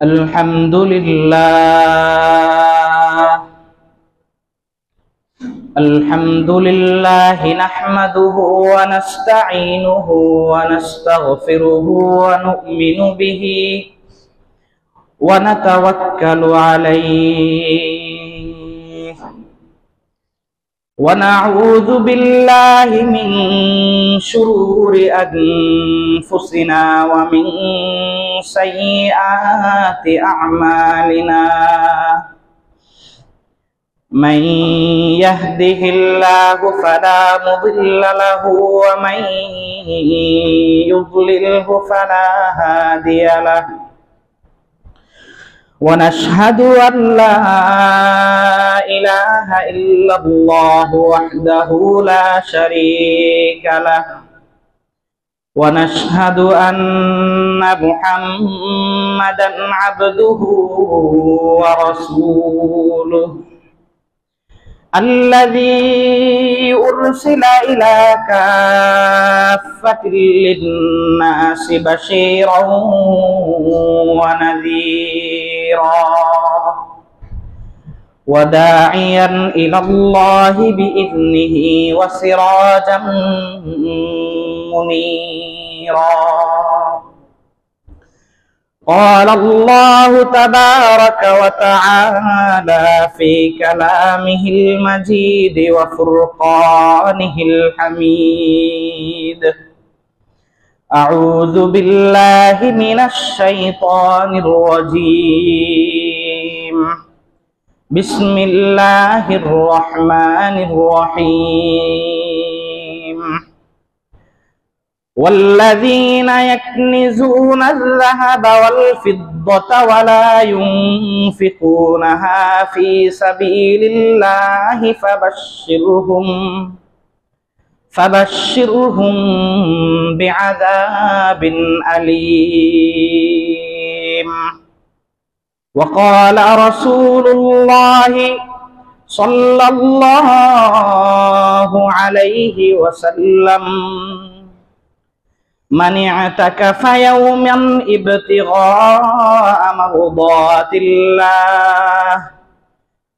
الحمد لله نحمده ونستعينه ونستغفره ونؤمن به ونتوكل عليه ونعوذ بالله من شرور أنفسنا ومن سيئات أعمالنا من يهده الله فلا مضل له ومن يضلله فلا هادي له ونشهد أن لا إله إلا الله وحده لا شريك له ونشهد أن محمدا عبده ورسوله الذي أرسل إلى كافة للناس بشيرا ونذيرا وداعيا إلى الله بإذنه وسراجا منيرا. قال الله تبارك وتعالى في كلامه المجيد وفرقانه الحميد: أعوذ بالله من الشيطان الرجيم. بسم الله الرحمن الرحيم. والذين يكنزون الذهب والفضة ولا ينفقونها في سبيل الله فبشرهم بعذاب أليم. وقال رسول الله صلى الله عليه وسلم: من اعتكف يوما ابتغاء مرضات الله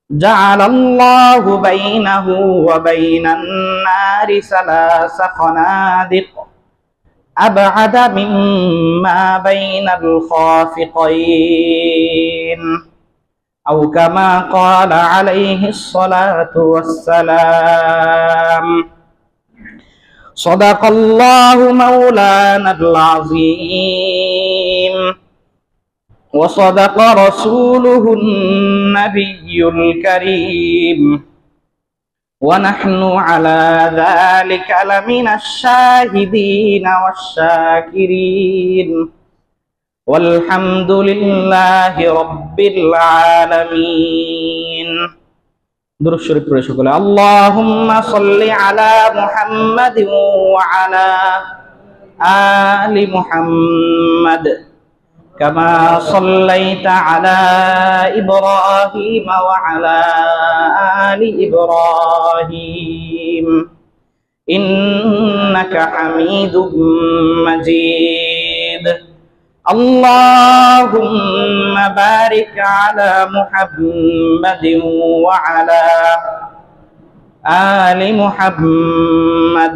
جعل الله بينه وبين النار 3 خنادق أبعد مما بين الخافقين، أو كما قال عليه الصلاة والسلام. صدق الله مولانا العظيم وصدق رسوله النبي الكريم، ونحن على ذلك لمن الشاهدين والشاكرين، والحمد لله رب العالمين. درود شريف পড়ে সকলে اللهم صل على محمد وعلى آل محمد كما صليت على إبراهيم وعلى آل إبراهيم إنك حميد مجيد. اللهم بارك على محمد وعلى آل محمد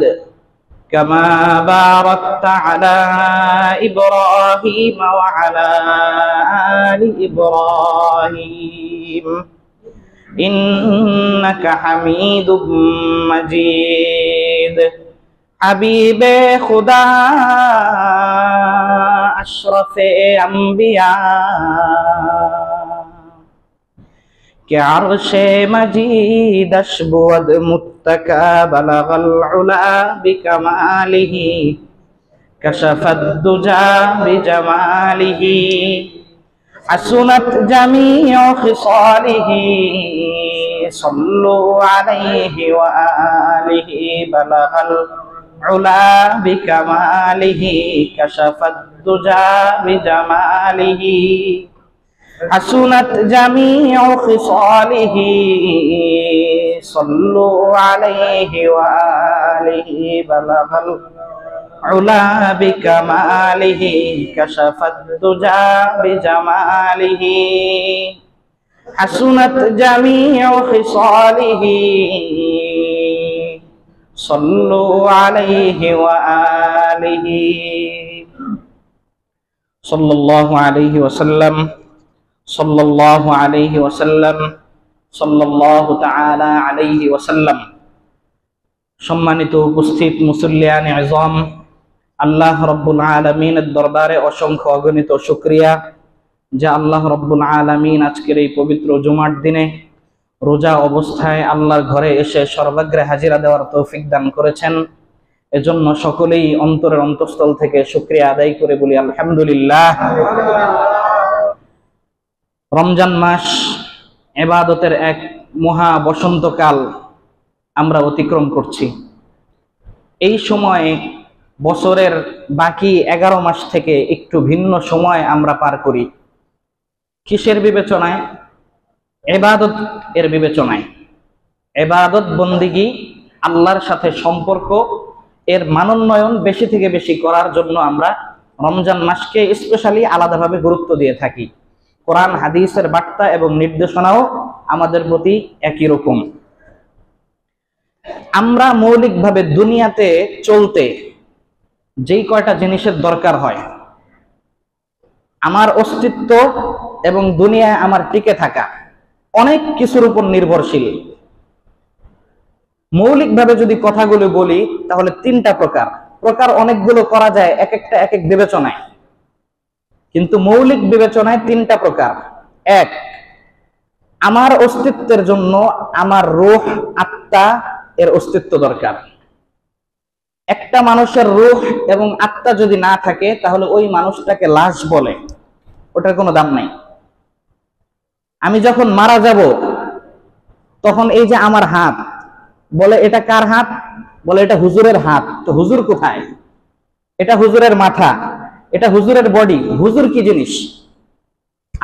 كما باركت على إبراهيم وعلى آل إبراهيم إنك حميد مجيد. حبیب خدا اشرف انبیاء کہ عرش مجیدش بود متکا بلغ العلا بکمالہ کشف الدجا بجمالہ حسنت جمیع خصالہ صلوا علیہ وآلہ بلغ العلا بکمالہ کشف الدجا بجمالہ حسنت جمیع خصالہ صلوا علیہ وآلہ بلغ علا بكماله كشف الدجى بجماله حسنت جميع خصاله صلوا عليه وآله صلى الله عليه وسلم صلى الله عليه وسلم صلى الله تعالى عليه وسلم। সম্মানিত উপস্থিত মুসল্লিয়ান আযম, আল্লাহ রাব্বুল আলামিনের দরবারে অসংখ্য অগণিত শুকরিয়া যে আল্লাহ রাব্বুল আলামিন আজকের এই পবিত্র জুমার দিনে রোজা অবস্থায় আল্লাহর ঘরে এসে সর্বাগ্রে হাজিরা দেওয়ার তৌফিক দান করেছেন। এজন্য সকলেই অন্তরের অন্তঃস্থল থেকে শুকরিয়া আদায় করে বলি আলহামদুলিল্লাহ। রমজান মাস ইবাদতের এক মহা বসন্তকাল আমরা অতিক্রম করছি। এই সময়ে বছরের বাকি 11 মাস থেকে একটু ভিন্ন সময় আমরা পার করি। কিসের বিবেচনায়? ইবাদত এর বিবেচনায়। ইবাদত বন্দিগি, আল্লাহর সাথে সম্পর্ক এর মানোন্নয়ন বেশি থেকে বেশি করার জন্য আমরা রমজান মাসকে স্পেশালি আলাদাভাবে গুরুত্ব দিয়ে থাকি। কোরআন হাদিসের বার্তা এবং নির্দেশনাও আমাদের প্রতি একই রকম। আমরা মৌলিকভাবে দুনিয়াতে চলতে যেই কয়টা জিনিসের দরকার হয়, আমার অস্তিত্ব এবং দুনিয়ায় আমার টিকে থাকা অনেক কিছুর উপর নির্ভরশীল। মৌলিকভাবে যদি কথাগুলো বলি তাহলে 3টা প্রকার অনেকগুলো করা যায় এক একটা এক এক বিবেচনায়, কিন্তু মৌলিক বিবেচনায় 3টা প্রকার। এক, আমার অস্তিত্বের জন্য আমার রূহ, আত্মা এর অস্তিত্ব দরকার। একটা মানুষের রূহ এবং আত্মা যদি না থাকে তাহলে ওই মানুষটাকে লাশ বলে, ওটার কোনো দাম নাই। আমি যখন মারা যাব তখন এই যে আমার হাত, বলে এটা কার হাত? বলে এটা হুজুরের হাত। তো হুজুর কোথায়? এটা হুজুরের মাথা, এটা হুজুরের বডি। হুজুর কি জিনিস?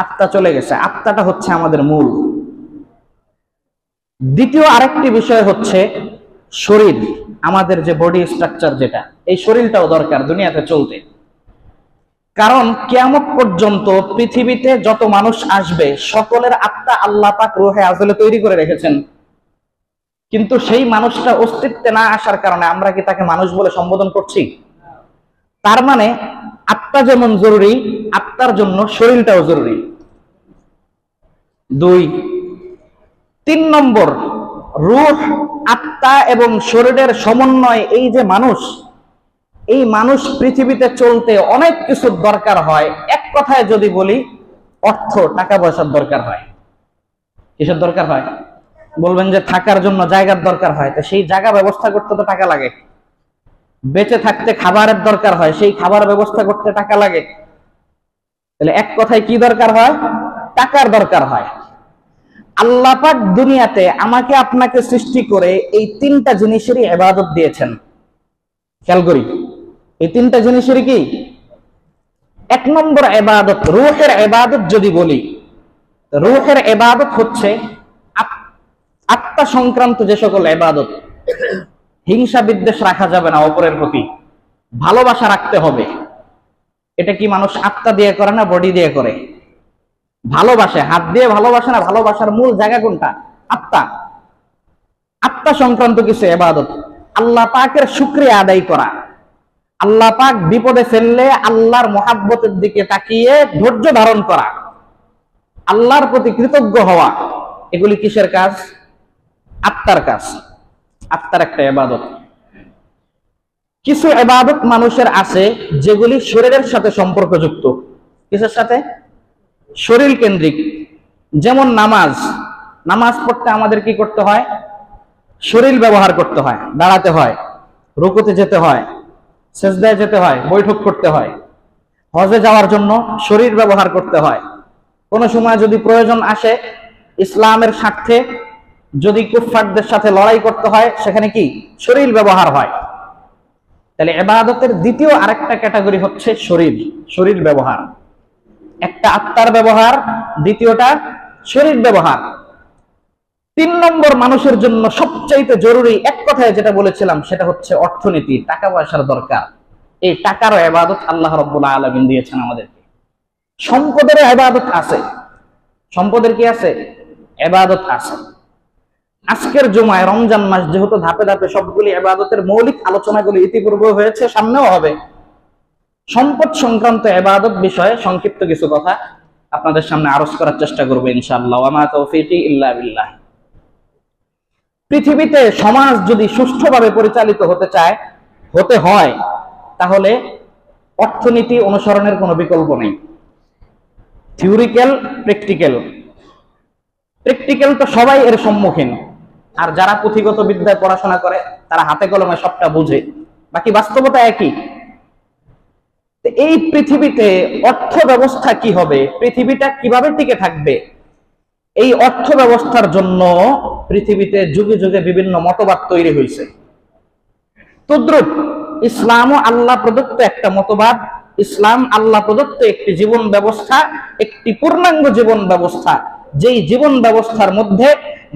আত্মা চলে গেছে। আত্মাটা হচ্ছে আমাদের মূল। দ্বিতীয় আরেকটি বিষয় হচ্ছে শরীর, আমাদের যে বডি স্ট্রাকচার, যেটা এই শরীরটাও দরকার দুনিয়াতে চলতে। কারণ কিয়ামত পর্যন্ত পৃথিবীতে যত মানুষ আসবে সকলের আত্মা আল্লাহ পাক রূহে আযলে তৈরি করে রেখেছেন, কিন্তু সেই মানুষটা অস্তিত্বে না আসার কারণে আমরা কি তাকে মানুষ বলে সম্বোধন করছি? তার মানে আত্মা যেমন জরুরি, আত্মার জন্য শরীরটাও জরুরি। 2, 3 নম্বর, রূহ, আত্মা এবং শরীরের সমন্বয়। এই যে মানুষ, এই মানুষ পৃথিবীতে চলতে অনেক কিছুর দরকার হয়। এক কথায় যদি বলি, অর্থ, টাকা পয়সার দরকার হয়। কিসের দরকার হয়? বলবেন যে থাকার জন্য জায়গার দরকার হয়, তো সেই জায়গা ব্যবস্থা করতে তো টাকা লাগে। বেঁচে থাকতে খাবারের দরকার হয়, সেই খাবার ব্যবস্থা করতে টাকা লাগে। তাহলে এক কথায় কি দরকার হয়? টাকার দরকার হয়। আল্লাহ পাক দুনিয়াতে আমাকে আপনাকে সৃষ্টি করে এই 3টা জিনিসেরই ইবাদত দিয়েছেন। খেয়াল করি, এই 3টা জিনিসেরই কি? 1 নম্বর ইবাদত, রূহের ইবাদত যদি বলি, রূহের ইবাদত হচ্ছে আত্মা সংক্রান্ত যে সকল ইবাদত। হিংসা বিদ্বেষ রাখা যাবে না অপরের প্রতি, ভালোবাসা রাখতে হবে। এটা কি মানুষ আত্মা দিয়ে করে না বডি দিয়ে করে? ভালোবাসে, হাত দিয়ে ভালোবাসে না। ভালোবাসার মূল জায়গা কোনটা? আত্মা। আত্মা সংক্রান্ত কিছু ইবাদত। আল্লাহ পাকের শুকরিয়া আদায় করা, আল্লাহ পাক বিপদে ফেললে আল্লাহর মহাব্বতের দিকে তাকিয়ে ধৈর্য ধারণ করা, আল্লাহর প্রতি কৃতজ্ঞ হওয়া, এগুলি কিসের কাজ? আত্মার কাজ। আত্মার একটা ইবাদত। কিছু ইবাদত মানুষের আছে যেগুলি শরীরের সাথে সম্পর্কযুক্ত। কিসের সাথে? শরীর কেন্দ্রিক। যেমন নামাজ। নামাজ পড়তে আমাদের কি করতে হয়? শরীর ব্যবহার করতে হয়, দাঁড়াতে হয়, রুকুতে যেতে হয়, সিজদায় যেতে হয়, বৈঠক করতে হয়। হজে যাওয়ার জন্য শরীর ব্যবহার করতে হয়। কোনো সময় যদি প্রয়োজন আসে ইসলামের স্বার্থে, যদি কুফফারদের সাথে লড়াই করতে হয়, সেখানে কি শরীর ব্যবহার হয়। তাহলে ইবাদতের দ্বিতীয় আরেকটা ক্যাটাগরি হচ্ছে শরীর, শরীর ব্যবহার। একটা আত্মার ব্যবহার, দ্বিতীয়টা শরীর ব্যবহার। 3 নম্বর মানুষের জন্য সবচাইতে জরুরি, এক কথায় যেটা বলেছিলাম, সেটা হচ্ছে অর্থনীতি, টাকা পয়সার দরকার। এই টাকারও ইবাদত আল্লাহ রাব্বুল আলামিন দিয়েছেন আমাদেরকে। সম্পদেরও ইবাদত আছে, সম্পদের কি আছে? ইবাদত আছে। আজকের জুমায় রমজান মাস যেহেতু ধাপে ধাপে সবগুলি ইবাদতের মৌলিক আলোচনাগুলি ইতিপূর্বে হয়েছে, সামনেও হবে। সম্পদ সংক্রান্ত ইবাদত বিষয়ে সংক্ষিপ্ত কিছু কথা আপনাদের সামনে আরজ করার চেষ্টা করব ইনশাআল্লাহ। ওয়া মা তাওফীকি ইল্লা বিল্লাহ। পৃথিবীতে সমাজ যদি সুষ্ঠুভাবে পরিচালিত হতে হয় তাহলে অর্থনীতি অনুসরণের কোনো বিকল্প নেই। থিওরিক্যাল, প্র্যাকটিক্যাল তো সবাই এর সম্মুখীন, আর যারা পুঁথিগত বিদ্যায় পড়াশোনা করে তারা হাতে কলমে সবটা বুঝে, বাকি বাস্তবতা একই। এই পৃথিবীতে অর্থ ব্যবস্থা কি হবে, পৃথিবীটা কিভাবে টিকে থাকবে, এই অর্থ ব্যবস্থার জন্য পৃথিবীতে যুগে যুগে বিভিন্ন মতবাদ তৈরি হয়েছে। তদ্রূপ ইসলামও আল্লাহ প্রদত্ত একটা মতবাদ। ইসলাম আল্লাহ প্রদত্ত একটি জীবন ব্যবস্থা, একটি পূর্ণাঙ্গ জীবন ব্যবস্থা, যেই জীবন ব্যবস্থার মধ্যে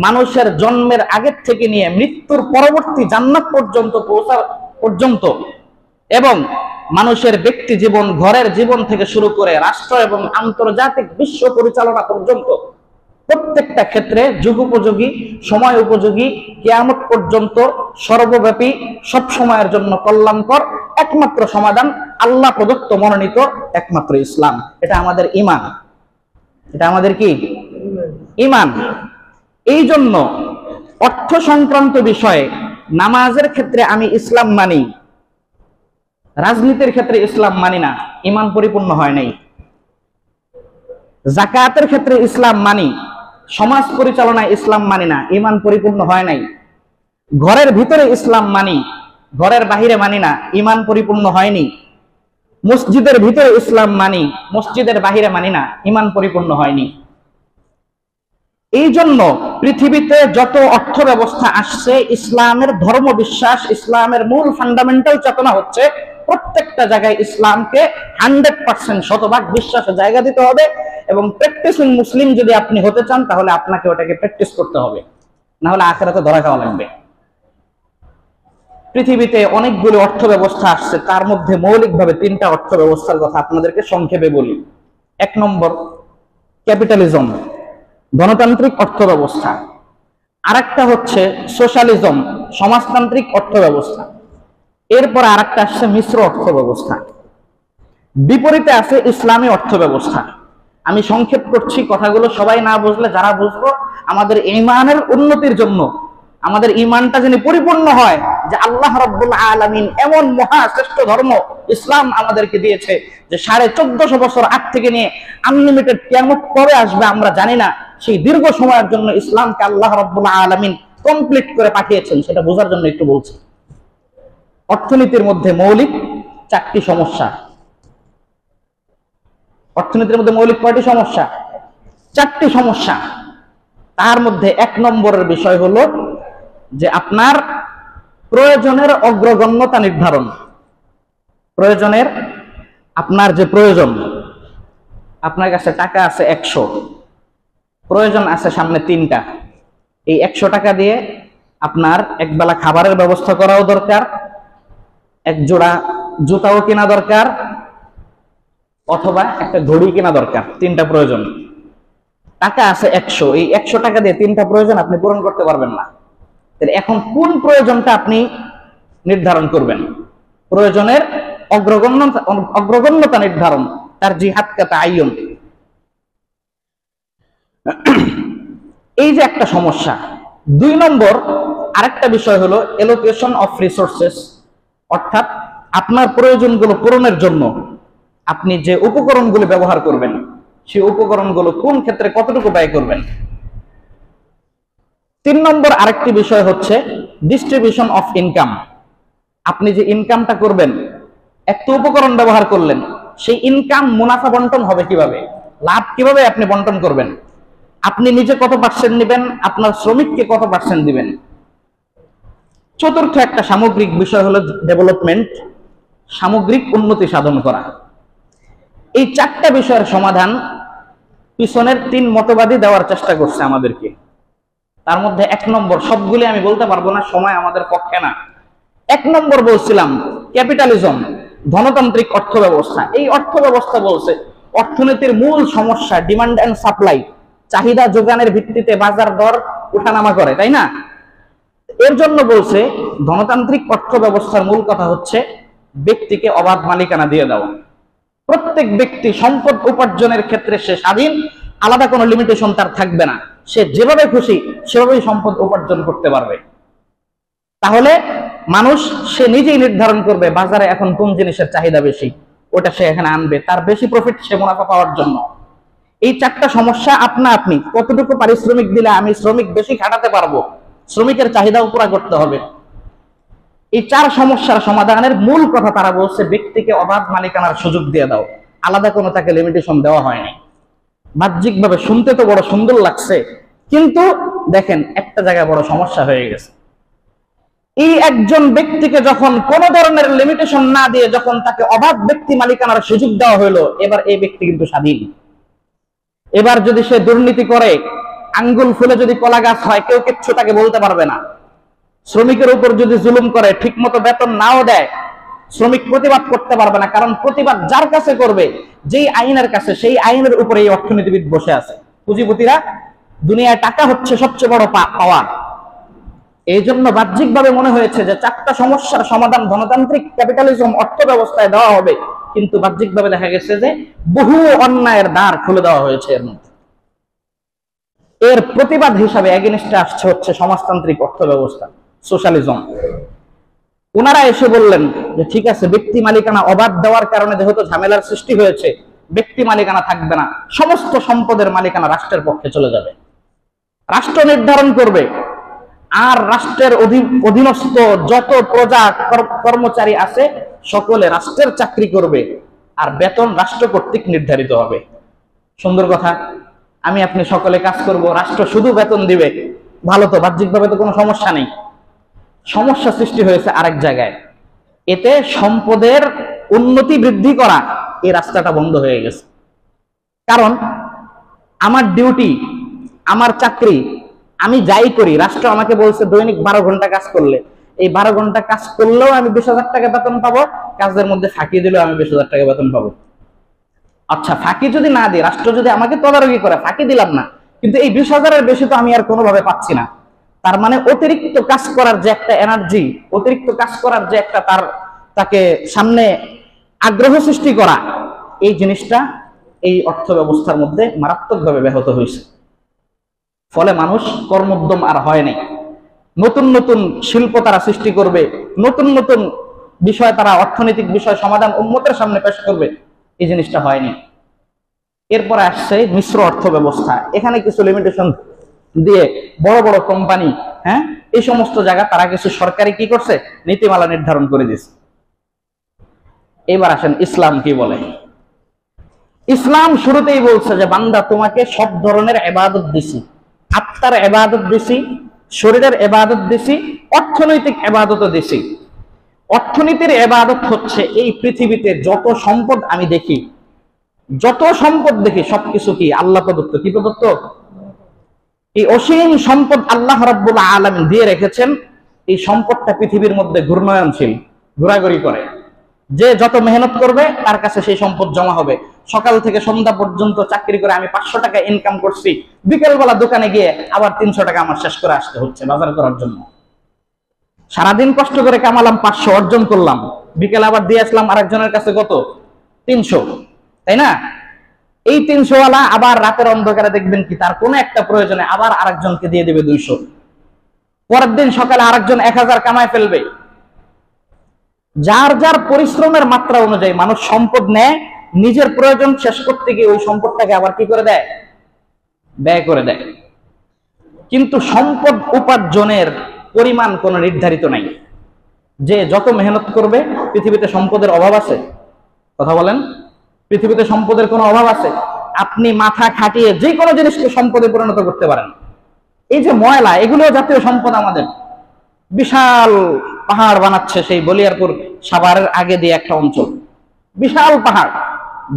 মানুষের জন্মের আগের থেকে নিয়ে মৃত্যুর পরবর্তী জান্নাত পর্যন্ত পৌঁছা পর্যন্ত, এবং মানুষের ব্যক্তি জীবন, ঘরের জীবন থেকে শুরু করে রাষ্ট্র এবং আন্তর্জাতিক বিশ্ব পরিচালনা পর্যন্ত প্রত্যেকটা ক্ষেত্রে যুগোপযোগী, সময় উপযোগী, কিয়ামত পর্যন্ত সর্বব্যাপী, সব সময়ের জন্য কল্যাণকর একমাত্র সমাধান আল্লাহ প্রদত্ত মনোনীত একমাত্র ইসলাম। এটা আমাদের ঈমান। এটা আমাদের কি? ঈমান। এই জন্য অর্থ সংক্রান্ত বিষয়ে নামাজের ক্ষেত্রে আমি ইসলাম মানি, রাজনীতির ক্ষেত্রে ইসলাম মানি না, ঈমান পরিপূর্ণ হয় নাই। যাকাতের ক্ষেত্রে ইসলাম মানি, সমাজ পরিচালনায় ইসলাম মানি না, ঈমান পরিপূর্ণ হয় নাই। ঘরের ভিতরে ইসলাম মানি, ঘরের বাহিরে মানি না, ঈমান পরিপূর্ণ হয়নি। মসজিদের ভিতরে ইসলাম মানি, মসজিদের বাহিরে মানি না, ঈমান পরিপূর্ণ হয়নি। এই জন্য পৃথিবীতে যত অর্থ ব্যবস্থা আসছে, ইসলামের ধর্ম বিশ্বাস, ইসলামের মূল ফান্ডামেন্টাল চেতনা হচ্ছে প্রত্যেকটা জায়গায় ইসলামকে 100% শতভাগ বিশ্বাসের জায়গা দিতে হবে, এবং প্র্যাকটিসিং মুসলিম যদি আপনি হতে চান তাহলে আপনাকে ওটাকে প্র্যাকটিস করতে হবে, না হলে আখিরাতে ধরা খাওয়া লাগবে। পৃথিবীতে অনেকগুলো অর্থ ব্যবস্থা আসছে, তার মধ্যে মৌলিকভাবে 3টা অর্থ ব্যবস্থার কথা আপনাদেরকে সংক্ষেপে বলি। 1 নম্বর ক্যাপিটালিজম, গণতান্ত্রিক অর্থ ব্যবস্থা। আরেকটা হচ্ছে সোশ্যালিজম, সমাজতান্ত্রিক অর্থ ব্যবস্থা। এরপর আরেকটা আসছে মিশ্র অর্থ ব্যবস্থা। বিপরীতে আছে ইসলামী অর্থ ব্যবস্থা। আমি সংক্ষেপ করছি, কথাগুলো সবাই না বুঝলে যারা বুঝবো, আমাদের ঈমানের উন্নতির জন্য, আমাদের ঈমানটা যেন পরিপূর্ণ হয় যে আল্লাহ রাব্বুল আলামিন এমন মহা শ্রেষ্ঠ ধর্ম ইসলাম আমাদেরকে দিয়েছে যে 1450 বছর আগ থেকে নিয়ে আনলিমিটেড কিয়ামত কবে আসবে আমরা জানি না, সেই দীর্ঘ সময়ের জন্য ইসলামকে আল্লাহ রাব্বুল আলামিন কমপ্লিট করে পাঠিয়েছেন, সেটা বোঝার জন্য একটু বলছি। অর্থনীতির মধ্যে মৌলিক 4টি সমস্যা। অর্থনীতির মধ্যে মৌলিক কয়টি সমস্যা? 4টি সমস্যা। তার মধ্যে 1 নম্বরের বিষয় হলো যে আপনার প্রয়োজনের অগ্রগণ্যতা নির্ধারণ। প্রয়োজনের, আপনার যে প্রয়োজন, আপনার কাছে টাকা আছে 100, প্রয়োজন আছে সামনে 3টা। এই 100 টাকা দিয়ে আপনার একবেলা খাবারের ব্যবস্থা করাও দরকার, এক জোড়া জুতাও কেনা দরকার, অথবা একটা ঘড়ি কেনা দরকার। 3টা প্রয়োজন। টাকা আছে 100, এই 100 টাকা দিয়ে 3টা প্রয়োজন আপনি পূরণ করতে পারবেন না। এখন কোন প্রয়োজনটা আপনি নির্ধারণ করবেন? প্রয়োজনের অগ্রগণ্যতা নির্ধারণ, তার জিহাদ কা তাআয়্যুন। এই যে একটা সমস্যা। 2 নম্বর আরেকটা বিষয় হলো এলোকেশন অফ রিসোর্সেস, অর্থাৎ আপনার প্রয়োজনগুলো পূরণের জন্য আপনি যে উপকরণগুলো ব্যবহার করবেন, সেই উপকরণগুলো কোন ক্ষেত্রে কতটুকু ব্যয় করবেন। 3 নম্বর আরেকটি বিষয় হচ্ছে ডিস্ট্রিবিউশন অফ ইনকাম। আপনি যে ইনকামটা করবেন, একটা উপকরণ ব্যবহার করলেন, সেই ইনকাম মুনাফা বন্টন হবে কিভাবে, লাভ কিভাবে আপনি বন্টন করবেন, আপনি নিজে কত পার্সেন্ট নেবেন, আপনার শ্রমিককে কত পার্সেন্ট দিবেন। 4র্থ একটা সামগ্রিক বিষয় হলো ডেভেলপমেন্ট, সামগ্রিক উন্নতি সাধন করা। এই 4টা বিষয়ের সমাধান পিছনের 3 মতবাদী দেওয়ার চেষ্টা করছে আমাদেরকে। তার মধ্যে 1 নম্বর, সবগুলি আমি বলতে পারবো না, সময় আমাদের পক্ষে না। 1 নম্বর বলছিলাম ক্যাপিটালিজম, ধনতান্ত্রিক অর্থ ব্যবস্থা। এই অর্থ ব্যবস্থা বলছে অর্থনীতির মূল সমস্যা ডিমান্ড এন্ড সাপ্লাই, চাহিদা যোগানের ভিত্তিতে বাজার দর ওঠানামা করে, তাই না? এর জন্য বলছে ধনতান্ত্রিক অর্থ ব্যবস্থার মূল কথা হচ্ছে ব্যক্তিকে অবাধ মালিকানা দিয়ে দেওয়া। প্রত্যেক ব্যক্তি সম্পদ উপার্জনের ক্ষেত্রে সে স্বাধীন, আলাদা কোনো লিমিটেশন তার থাকবে না, সে যেভাবে খুশি সেভাবেই সম্পদ উপার্জন করতে পারবে। তাহলে মানুষ সে নিজেই নির্ধারণ করবে বাজারে এখন কোন জিনিসের চাহিদা বেশি, ওটা সে এখানে আনবে, তার বেশি প্রফিট সে মুনাফা পাওয়ার জন্য। এই চারটা সমস্যা আপনা আপনি, কতটুকু পারিশ্রমিক দিলে আমি শ্রমিক বেশি খাটাতে পারবো, শ্রমিকের চাহিদাও পুরা করতে হবে। এই চার সমস্যার সমাধানের মূল কথা তারা বলছে ব্যক্তিকে অবাধ মালিকানার সুযোগ দিয়ে দাও, আলাদা কোনো তাকে লিমিটেশন দেওয়া হয়নি। বাহ্যিকভাবে শুনতে তো বড় সুন্দর লাগছে, কিন্তু দেখেন একটা জায়গায় বড় সমস্যা হয়ে গেছে। এই একজন ব্যক্তিকে যখন কোন ধরনের লিমিটেশন না দিয়ে যখন তাকে অবাধ ব্যক্তি মালিকানার সুযোগ দেওয়া হলো, এবার এই ব্যক্তি কিন্তু স্বাধীন। এবার যদি সে দুর্নীতি করে, আঙ্গুল ফুলে যদি কলা গাছ হয়, কেউ কিচ্ছু তাকে বলতে পারবে না। শ্রমিকের উপর যদি জুলুম করে, ঠিক মতো বেতন নাও দেয়, শ্রমিক প্রতিবাদ করতে পারবে না, কারণ প্রতিবাদ যার কাছে করবে, যেই আইনের কাছে, সেই আইনের উপরে এই অর্থনীতিবিদ বসে আছে। পুঁজিপতিরা, দুনিয়ায় টাকা হচ্ছে সবচেয়ে বড় পাওয়ার। এই জন্য বাহ্যিকভাবে মনে হয়েছে যে চারটা সমস্যার সমাধান ধনতান্ত্রিক ক্যাপিটালিজম অর্থ ব্যবস্থায় দেওয়া হবে, কিন্তু বাহ্যিকভাবে দেখা গেছে যে বহু অন্যায়ের দ্বার খুলে দেওয়া হয়েছে এর মধ্যে। এর প্রতিবাদ হিসাবে এগেইনস্টে আসছে হচ্ছে সমাজতান্ত্রিক অর্থ ব্যবস্থা, সোশ্যালিজম। ওনারা এসে বললেন যে ঠিক আছে, ব্যক্তি মালিকানা অবাধ দেওয়ার কারণে যেহেতু ঝামেলার সৃষ্টি হয়েছে, ব্যক্তি মালিকানা থাকবে না, সমস্ত সম্পদের মালিকানা রাষ্ট্রের পক্ষে চলে যাবে। রাষ্ট্র নির্ধারণ করবে, আর রাষ্ট্রের অধীনস্থ যত প্রজা কর্মচারী আছে সকলে রাষ্ট্রের চাকরি করবে, আর বেতন রাষ্ট্র কর্তৃক নির্ধারিত হবে। সুন্দর কথা, আমি আপনি সকলে কাজ করব, রাষ্ট্র শুধু বেতন দিবে, ভালো তো, বাহ্যিকভাবে তো কোনো সমস্যা নেই। সমস্যা সৃষ্টি হয়েছে আরেক জায়গায়, এতে সম্পদের উন্নতি বৃদ্ধি করা এই রাস্তাটা বন্ধ হয়ে গেছে। কারণ আমার ডিউটি, আমার চাকরি, আমি যাই করি, রাষ্ট্র আমাকে বলছে দৈনিক 12 ঘন্টা কাজ করলে, এই 12 ঘন্টা কাজ করলেও আমি 20,000 টাকা বেতন পাবো, কাজের মধ্যে ফাঁকি দিলেও আমি 20,000 টাকা বেতন পাবো। আচ্ছা, ফাঁকি যদি না দিই, রাষ্ট্র যদি আমাকে তদারকি করে, ফাঁকি দিলাম না, কিন্তু এই 20,000-এর বেশি তো আমি আর কোনোভাবে পাচ্ছি না। তার মানে অতিরিক্ত কাজ করার যে একটা এনার্জি, অতিরিক্ত কাজ করার যে একটা তাকে সামনে আগ্রহ সৃষ্টি করা, এই জিনিসটা এই অর্থ ব্যবস্থার মধ্যে মারাত্মকভাবে ব্যাহত হয়েছে। ফলে মানুষ কর্মোদ্যম আর হয় নাই। নতুন নতুন শিল্প তারা সৃষ্টি করবে, নতুন নতুন বিষয় তারা অর্থনৈতিক বিষয় সমাধান উম্মতের সামনে পেশ করবে, এই জিনিসটা হয়নি। এরপরে আসছে মিশ্র অর্থ ব্যবস্থা। এখানে কিছু লিমিটেশন দিয়ে বড় বড় কোম্পানি, এই সমস্ত জায়গা তারা কিছু সরকারি কি করছে, নীতিমালা নির্ধারণ করে দিচ্ছে। এবার আসেন ইসলাম কি বলে। ইসলাম শুরুতেই বলছে যে বান্দা, তোমাকে সব ধরনের ইবাদত দিছি, আত্মার ইবাদত দিছি, শরীরের ইবাদত দিছি, অর্থনৈতিক ইবাদতও দিছি। অর্থনীতির ইবাদত হচ্ছে এই পৃথিবীতে যত সম্পদ আমি দেখি, যত সম্পদ দেখি সবকিছু কি আল্লাহ প্রদত্ত। কি প্রদত্ত? এই অসীম সম্পদ আল্লাহ রাব্বুল আলামিন দিয়ে রেখেছেন। এই সম্পদটা পৃথিবীর মধ্যে ঘূর্ণয়নশীল, ঘোরাঘুরি করে। যে যত মেহনত করবে তার কাছে সেই সম্পদ জমা হবে। সকাল থেকে সন্ধ্যা পর্যন্ত চাকরি করে আমি 500 টাকা ইনকাম করছি, বিকেলবেলা দোকানে গিয়ে আবার 300 টাকা আমার শেষ করে আসতে হচ্ছে বাজার করার জন্য। সারাদিন কষ্ট করে কামালাম, 500 অর্জন করলাম, বিকেলে আবার দিয়ে আসলাম আরেকজনের কাছে কত, 300, তাই না? এই 300 ওয়ালা আবার রাতের অন্ধকারে দেখবেন কি তার কোনো একটা প্রয়োজনে আবার আরেকজনকে দিয়ে দেবে 200। পরের দিন সকালে আরেকজন 1000 কামায় ফেলবে। যার যার পরিশ্রমের মাত্রা অনুযায়ী মানুষ সম্পদ নেয়, নিজের প্রয়োজন শেষ করতে গিয়ে ওই সম্পদটাকে আবার কি করে দেয়, ব্যয় করে দেয়। কিন্তু সম্পদ উপার্জনের পরিমাণ কোনো নির্ধারিত নাই। যে যত মেহনত করবে, পৃথিবীতে সম্পদের অভাব আছে? কথা বলেন, পৃথিবীতে সম্পদের কোনো অভাব আছে? আপনি মাথা খাটিয়ে যে কোনো জিনিসকে সম্পদে পরিণত করতে পারেন। এই যে ময়লা, এগুলো জাতীয় সম্পদ আমাদের। বিশাল পাহাড় বানাচ্ছে সেই বলিয়ারপুর সাভারের আগে দিয়ে একটা অঞ্চল, বিশাল পাহাড়,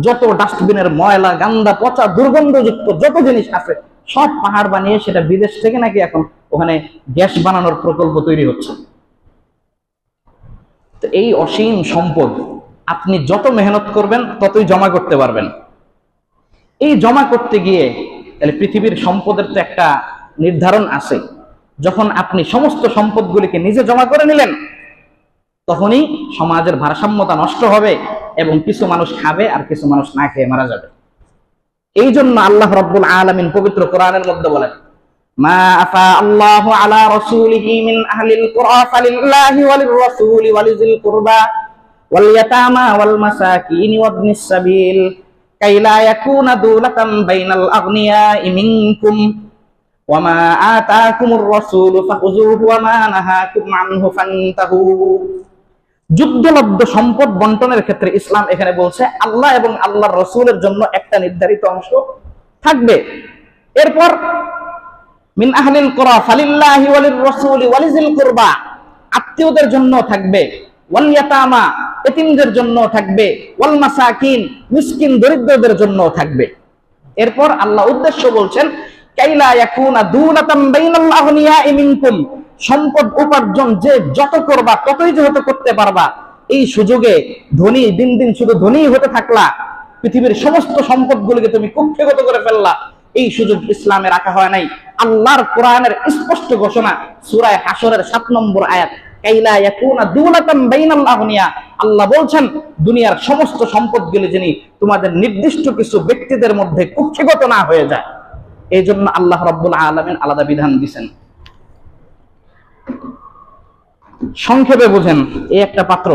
যত ডাস্টবিনের ময়লা, গান্দা, পচা, দুর্গন্ধযুক্ত যত জিনিস আছে সব পাহাড় বানিয়ে সেটা বিদেশ থেকে নাকি এখন ওখানে গ্যাস বানানোর প্রকল্প তৈরি হচ্ছে। তো এই অসীম সম্পদ, আপনি যত মেহনত করবেন ততই জমা করতে পারবেন। এই জমা করতে গিয়ে তাহলে পৃথিবীর সম্পদের তো একটা নির্ধারণ আছে। যখন আপনি সমস্ত সম্পদগুলিকে নিজে জমা করে নিলেন, তখনই সমাজের ভারসাম্যতা নষ্ট হবে এবং কিছু মানুষ খাবে আর কিছু মানুষ না খেয়ে মারা যাবে। এই জন্য আল্লাহ রাব্বুল আলামিন পবিত্র কোরআনের মধ্যে বলেন, মা আফা আল্লাহু আলা রাসূলিহি মিন আহলিল কুরআ ফালিল্লাহি ওয়ালির রাসূলি ওয়ালিযিল কুরবা ওয়াল ইয়াতামা ওয়াল মাসাকিন ওয়াবনিস সাবিল কাইলা ইয়াকুনা দুলাতাম বাইনাল আগনিয়াই মিনকুম ওয়া মা আতাকুমুর রাসূলু ফাখুযুহু ওয়া মা নাহাকুম আনহু ফান্তাহু। যুদ্ধলব্ধ সম্পদ বন্টনের ক্ষেত্রে ইসলাম এখানে বলছে আল্লাহ এবং আল্লাহর রাসূলের জন্য একটা নির্ধারিত অংশ থাকবে। এরপর মিন আহলিল কুরআ ফালিল্লাহি ওয়ালির রাসূলি ওয়ালিযিল কুরবা, আত্মীয়দের জন্য থাকবে, ওয়াল ইয়াতামা, এতিমদের জন্য থাকবে, ওয়াল মাসাকিন, মিসকিন দরিদ্রদের জন্য থাকবে। এরপর আল্লাহ উদ্দেশ্য বলছেন কাইলা ইয়াকুনা দুলাতাম বাইনাল আগনিয়াই মিনকুম, সম্পদ উপার্জন যে যত করবা ততই যেহেতু করতে পারবা, এই সুযোগে ধনী দিন দিন শুধু ধনী হতে থাকলা, পৃথিবীর সমস্ত সম্পদগুলোকে তুমি কুক্ষিগত করে ফেললা, এই সুযোগ ইসলামে রাখা হয় নাই। আল্লাহর কোরআনের স্পষ্ট ঘোষণা সূরা হাশরের 7 নম্বর আয়াত, কাইলা ইয়াকুনা দুলাতাম বাইনাল আগনিয়া। আল্লাহ বলছেন দুনিয়ার সমস্ত সম্পদগুলি যিনি তোমাদের নির্দিষ্ট কিছু ব্যক্তিদের মধ্যে কুক্ষিগত না হয়ে যায়, এই জন্য আল্লাহ রাব্বুল আলামিন আলাদা বিধান দিয়েছেন। সংক্ষেপে বুঝেন, এই একটা পাত্র,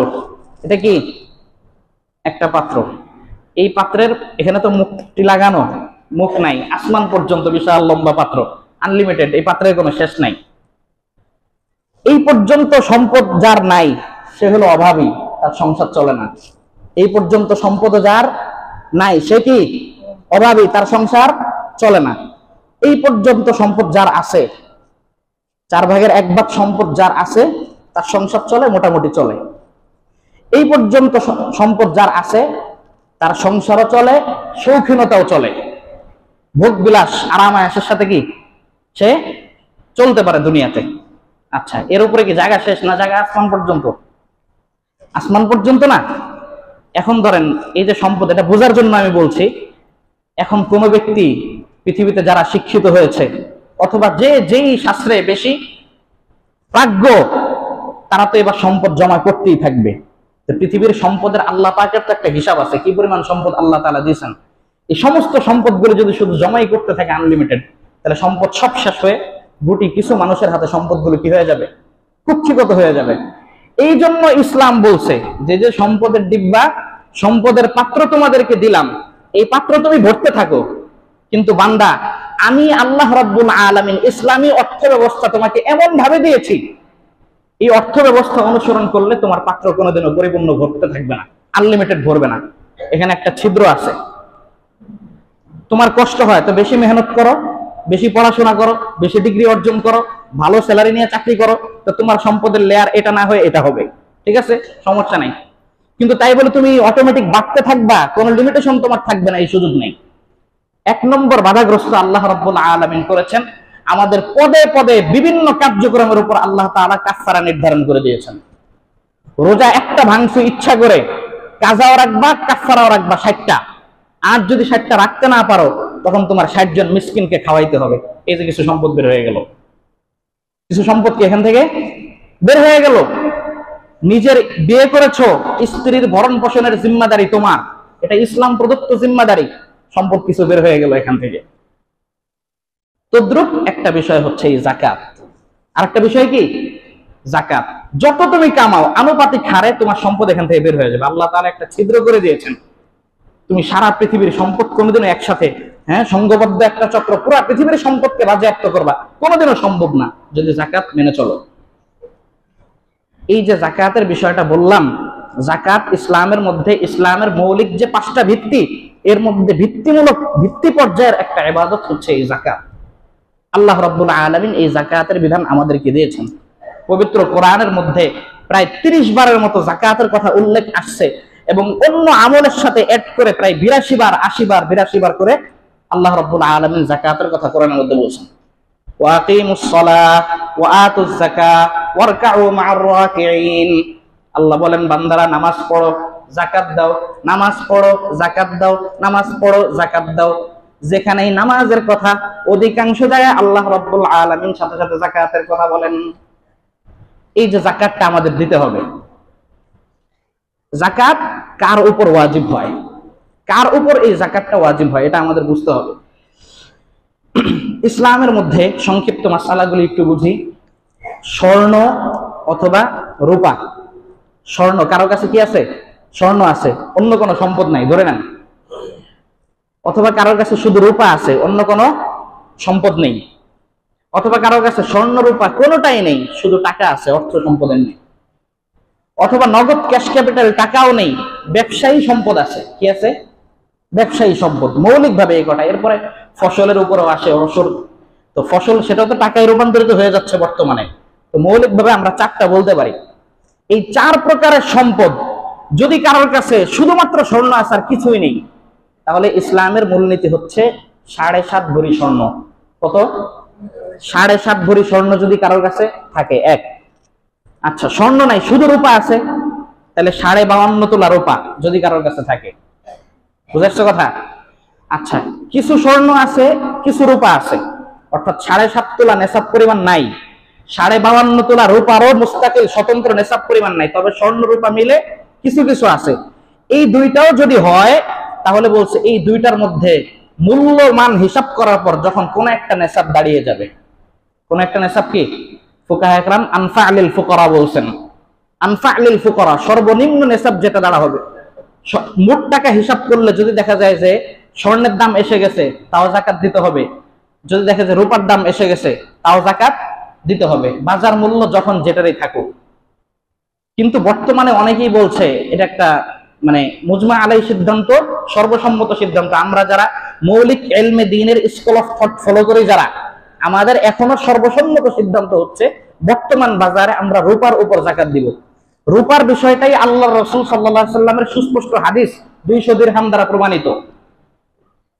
এটা কি একটা পাত্র, এই পাত্রের এখানে তো মুখটি লাগানো, মুখ নাই, আসমান পর্যন্ত বিশাল লম্বা পাত্র, আনলিমিটেড, এই পাত্রের কোনো শেষ নাই। এই পর্যন্ত সম্পদ যার নাই সে হলো অভাবী, তার সংসার চলে না। এই পর্যন্ত সম্পদ যার নাই সে কি অভাবী, তার সংসার চলে না। এই পর্যন্ত সম্পদ যার আছে, 4 ভাগের 1 ভাগ সম্পদ যার আছে, তার সংসার চলে, মোটামুটি চলে। এই পর্যন্ত সম্পদ যার আছে তার সংসারও চলে, শৌখিনতাও চলে, ভোগ বিলাস আরাম আয়েশের সাথে কি সে চলতে পারে দুনিয়াতে। আচ্ছা, এর উপরে কি জায়গা শেষ না? জায়গা আসমান পর্যন্ত, আসমান পর্যন্ত না। এখন ধরেন এই যে সম্পদ, এটা বোঝার জন্য আমি বলছি, এখন কোন ব্যক্তি পৃথিবীতে যারা শিক্ষিত হয়েছে অথবা যেই শাস্ত্রে বেশি প্রাজ্ঞ, তারা তো এবার সম্পদ জমা করতেই থাকবে। পৃথিবীর সম্পদের আল্লাহ পাকের তো একটা হিসাব আছে, কি পরিমাণ সম্পদ আল্লাহ তাআলা দিয়েছেন। এই সমস্ত সম্পদগুলো যদি শুধু জমাই করতে থাকে আনলিমিটেড, তাহলে সম্পদ সব শেষ হয়ে গুটি কিছু মানুষের হাতে সম্পদগুলো কি হয়ে যাবে, কুক্ষিগত হয়ে যাবে। এই জন্য ইসলাম বলছে যে সম্পদের ডিব্বা, সম্পদের পাত্র তোমাদেরকে দিলাম, এই পাত্র তুমি ভরতে থাকো, কিন্তু বান্দা আমি আল্লাহ রাব্বুল আলামিন ইসলামী অর্থ ব্যবস্থা তোমাকে এমন ভাবে দিয়েছি, এই অর্থ ব্যবস্থা অনুসরণ করলে তোমার পাত্র কোনোদিনও পরিপূর্ণ ভরতে থাকবে না, আনলিমিটেড ভরবে না। এখানে একটা ছিদ্র আছে। তোমার কষ্ট হয় তো বেশি মেহনত করো, বেশি পড়াশোনা করো, বেশি ডিগ্রি অর্জন করো, ভালো স্যালারি নিয়ে চাকরি করো, তো তোমার সম্পদের লেয়ার এটা না হয়ে এটা হবে, ঠিক আছে, সমস্যা নাই। কিন্তু তাই বলে তুমি অটোমেটিক বাড়তে থাকবা, কোনো লিমিটেশন তোমার থাকবে না, এই সুযোগ নেই। 1 নম্বর বাধাগ্রস্ত আল্লাহ রাব্বুল আলামিন করেছেন আমাদের পদে পদে বিভিন্ন কার্যক্রমের উপর আল্লাহ তাআলা কাফারা নির্ধারণ করে দিয়েছেন। রোজা একটা ভাঙছো ইচ্ছা করে, কাজাও রাখবা, কাফারাও রাখবা 60টা। আর যদি 60টা রাখতে না পারো, তখন তোমার 60 জন মিসকিনকে খাওয়াইতে হবে। এই যে কিছু সম্পদ বের হয়ে গেল, কিছু সম্পদ কি এখান থেকে বের হয়ে গেল। নিজের বিয়ে করেছো, স্ত্রীর ভরণ পোষণের জিম্মাদারি তোমার, এটা ইসলাম প্রদত্ত জিম্মাদারি, সম্পদ কিছু বের হয়ে গেল এখান থেকে। তদ্রুপ একটা বিষয় হচ্ছে এই যাকাত, আর একটা বিষয় কি যাকাত। যত তুমি কামাও আনুপাতিক হারে তোমার সম্পদ এখান থেকে বের হয়ে যাবে। আল্লাহ তাআলা একটা ছিদ্র করে দিয়েছেন, তুমি সারা পৃথিবীর সম্পদ কোনোদিনও একসাথে, সংঘবদ্ধ একটা চক্র পুরো পৃথিবীর সম্পদকে বাজেয়াপ্ত করবা কোনোদিনও সম্ভব না, যদি যাকাত মেনে চলো। এই যে যাকাতের বিষয়টা বললাম, যাকাত ইসলামের মধ্যে, ইসলামের মৌলিক যে 5টা ভিত্তি, এর মধ্যে ভিত্তিমূলক ভিত্তি পর্যায়ের একটা ইবাদত হচ্ছে এই যাকাত। আল্লাহ রাব্বুল আলামিন এই যাকাতের বিধান আমাদেরকে দিয়েছেন। পবিত্র কোরআনের মধ্যে প্রায় 30 বারের মতো যাকাতের কথা উল্লেখ আসছে, এবং অন্য আমলের সাথে অ্যাড করে প্রায় 82 বার, 80 বার, 82 বার করে আল্লাহ রাব্বুল আলামিন যাকাতের কথা কোরআনের মধ্যে বলেছেন। ওয়া আকিমুস সালাহ ওয়া আতুজ যাকাত ওয়ারকাউ মা'আর রাকিঈন। আল্লাহ বলেন বান্দারা নামাজ পড়ো, জাকাত দাও, নামাজ পড়ো, জাকাত দাও, নামাজ পড়ো, জাকাত দাও। যেখানেই নামাজের কথা, অধিকাংশ জায়গায় আল্লাহ রাব্বুল আলামিন সাথে সাথে জাকাতের কথা বলেন। এই যে জাকাতটা আমাদের দিতে হবে, জাকাত কার উপর ওয়াজিব হয়, কার উপর এই জাকাতটা ওয়াজিব হয়, এটা আমাদের বুঝতে হবে। ইসলামের মধ্যে সংক্ষিপ্ত মাসালাগুলি একটু বুঝি। স্বর্ণ অথবা রূপা, স্বর্ণ কারো কাছে কি আছে? স্বর্ণ আছে, অন্য কোনো সম্পদ নাই ধরে নেন। অথবা কারোর কাছে শুধু রূপা আছে, অন্য কোনো সম্পদ নেই। অথবা কারোর কাছে স্বর্ণ রূপা কোনোটাই নেই, শুধু টাকা আছে, অর্থ সম্পদের নেই। অথবা নগদ ক্যাশ ক্যাপিটাল টাকাও নেই, ব্যবসায়ী সম্পদ আছে। কি আছে? ব্যবসায়ী সম্পদ, মৌলিকভাবে এই কটা। এরপরে ফসলের উপরও আসে অসর, তো ফসল সেটাও তো টাকায় রূপান্তরিত হয়ে যাচ্ছে বর্তমানে। তো মৌলিকভাবে আমরা চারটা বলতে পারি। এই চার প্রকারের সম্পদ যদি কারোর কাছে শুধুমাত্র স্বর্ণ আছে আর কিছুই নেই, তাহলে ইসলামের মূলনীতি হচ্ছে 7.5 ভরি স্বর্ণ। কত? 7.5 ভরি স্বর্ণ যদি কারোর কাছে থাকে এক। আচ্ছা, স্বর্ণ নাই, শুধু রূপা আছে, তাহলে 52.5 তোলা রূপা যদি কারোর কাছে থাকে। বুঝাচ্ছ কথা? আচ্ছা, কিছু স্বর্ণ আছে, কিছু রূপা আছে, অর্থাৎ 7.5 তোলা নেশাব পরিমাণ নাই, 52.5 তোলা রূপারও মুস্তাকিল স্বতন্ত্র নেশাব পরিমাণ নাই, তবে স্বর্ণ রূপা মিলে কিছু কিছু আছে। এই দুইটাও যদি হয়, তাহলে বলছে এই দুইটার মধ্যে মূল্যমান হিসাব করার পর যখন কোন একটা নেশাব দাঁড়িয়ে যাবে, কোন একটা নেশাব কি ফুকাহা ইকরাম আনফা লিল ফুকারা বলছেন, আনফা লিল ফুকারা সর্বনিম্ন নেশাব যেটা দাঁড়া হবে। মোট টাকা হিসাব করলে যদি দেখা যায় যে স্বর্ণের দাম এসে গেছে, তাও জাকাত দিতে হবে। যদি দেখা যায় রূপার দাম এসে গেছে, তাও জাকাত দিতে হবে, বাজার মূল্য যখন যেটারই থাকুক। কিন্তু বর্তমানে অনেকেই বলছে এটা একটা মানে মুজমা আলাই সিদ্ধান্ত, সর্বসম্মত সিদ্ধান্ত। আমরা যারা মৌলিক ইলমে দ্বীনের স্কুল অফ থট ফলো করি যারা, আমাদের এখনো সর্বসম্মত সিদ্ধান্ত হচ্ছে বর্তমান বাজারে আমরা রূপার উপর জাকাত দিব। রূপার বিষয়টাই আল্লাহর রাসূল সাল্লাল্লাহু আলাইহি সাল্লামের সুস্পষ্ট হাদিস 200 দিরহাম দ্বারা প্রমাণিত।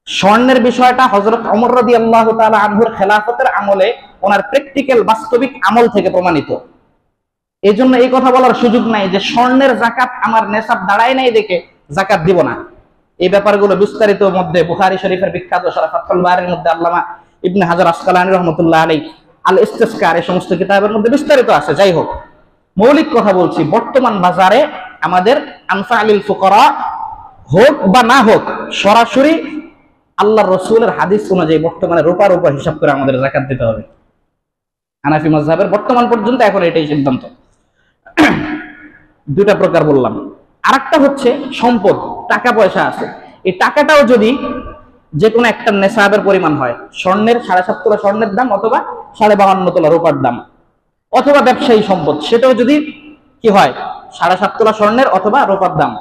স্বর্ণের বিষয়টা হযরত ওমর রাদিয়াল্লাহু তাআলা আনহুর খেলাফতের আমলে ওনার প্র্যাকটিক্যাল বাস্তবিক আমল থেকে প্রমাণিত। এই জন্য এই কথা বলার সুযোগ নাই যে স্বর্ণের জাকাত আমার নেশাব দাঁড়ায় নাই দেখে জাকাত দিব না। এই ব্যাপারগুলো বিস্তারিত মধ্যে বুখারী শরীফের বিখ্যাত শরহ ফাতহুল বারীর মধ্যে আল্লামা ইবনে হাজার আসকালানী রাহমাতুল্লাহ আলাইহি আল ইস্তিসকার এই সমস্ত কিতাবের মধ্যে বিস্তারিত আছে। যাই হোক, মৌলিক কথা বলছি, বর্তমান বাজারে আমাদের আনফা লিল ফুকারা হোক বা না হোক, সরাসরি আল্লাহর রাসূলের হাদিস অনুযায়ী বর্তমানে রূপার উপর হিসাব করে আমাদের যাকাত দিতে হবে। হানাফি মাযহাবের বর্তমান পর্যন্ত এখন এটাই সিদ্ধান্ত। দুইটা প্রকার বললাম। আরেকটা হচ্ছে সম্পদ, টাকা পয়সা আছে, এই টাকাটাও যদি যে কোনো একটা নেশাবের পরিমাণ হয়, স্বর্ণের 7.5 তোলা স্বর্ণের দাম অথবা 52.5 তোলা রূপার দাম, অথবা ব্যবসায়ী সম্পদ, সেটাও যদি কি হয় 7.5 তোলা স্বর্ণের অথবা রূপার দাম,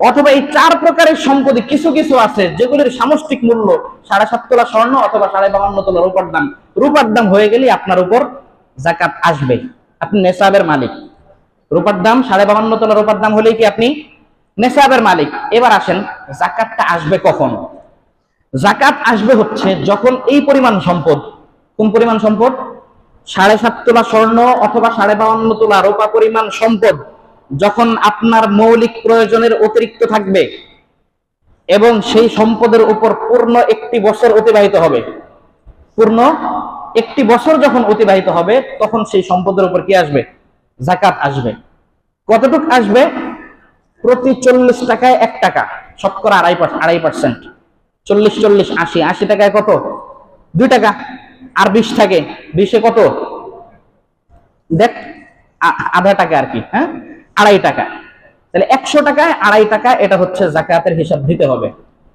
অথবা এই চার প্রকারের সম্পদে কিছু কিছু আছে যেগুলোর সামষ্টিক মূল্য 7.5 তোলা স্বর্ণ অথবা 52.5 তোলা রূপার দাম। রূপার দাম হয়ে গেলে আপনার উপর জাকাত আসবে, আপনি নেশাবের মালিক। রূপার দাম 52.5 তোলা রূপার দাম হলেই কি আপনি নেশাবের মালিক। এবার আসেন, জাকাতটা আসবে কখন? জাকাত আসবে হচ্ছে যখন এই পরিমাণ সম্পদ, কোন পরিমাণ সম্পদ? 7.5 তোলা স্বর্ণ অথবা 52.5 তোলা রূপা পরিমাণ সম্পদ যখন আপনার মৌলিক প্রয়োজনের অতিরিক্ত থাকবে এবং সেই সম্পদের উপর পূর্ণ 1 বছর অতিবাহিত হবে, পূর্ণ 1 বছর যখন অতিবাহিত হবে, তখন সেই সম্পদের উপর কি আসবে? জাকাত আসবে। কতটুক আসবে? প্রতি 40 টাকায় 1 টাকা, শতকরা 2.5%। 40 40 80, 80 টাকায় কত? 2 টাকা। আর 20 থাকে, 20-এ কত? দেখ, আধা টাকা আর কি, হ্যাঁ, 2.5 টাকা। তাহলে 100 টাকায় 2.5 টাকা, এটা হচ্ছে জাকাতের হিসাব দিতে হবে।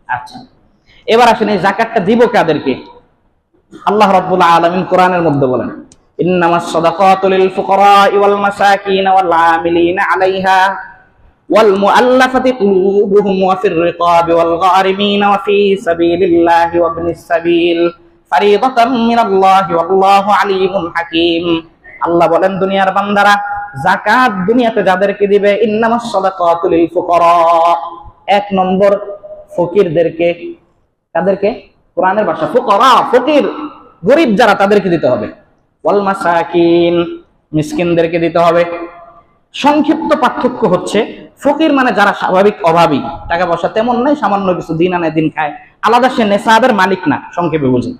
আচ্ছা, এবার আসেন এই জাকাতটা দিব কাদেরকে? আল্লাহ রাব্বুল আলামিন কোরআনের মধ্যে বলেন, ইন্নামাস সাদাকাতু লিল ফুকারা'i ওয়াল মাসাকিন ওয়াল আমিলিনা আলাইহা ওয়াল মুআল্লাফাতি কুলুবুহুম ওয়া ফির রিকাবি ওয়াল গারিমিনা ওয়া ফি সাবিলিল্লাহি ওয়া ইবনিস সাবিল ফারিদাতাম মিনাল্লাহি ওয়াল্লাহু আলিমুন হাকীম। আল্লাহ বলেন, দুনিয়ার বান্দারা, যাকাত দুনিয়াতে যাদেরকে দিবে, ইন্নামাস সাদাকাতু লিল ফুকারা, 1 নম্বর ফকিরদেরকে। তাদেরকে কোরআনের ভাষা ফুকারা, ফকির, গরিব যারা, তাদেরকে দিতে হবে। ওয়াল মাসাকিন, মিসকিনদেরকে দিতে হবে। সংক্ষিপ্ত পার্থক্য হচ্ছে ফকির মানে যারা স্বাভাবিক অভাবী, টাকা পয়সা তেমন নাই, সামান্য কিছু দিন আনে দিন খায়, আলাদা সে নেশাবের মালিক না, সংক্ষেপে বুঝি।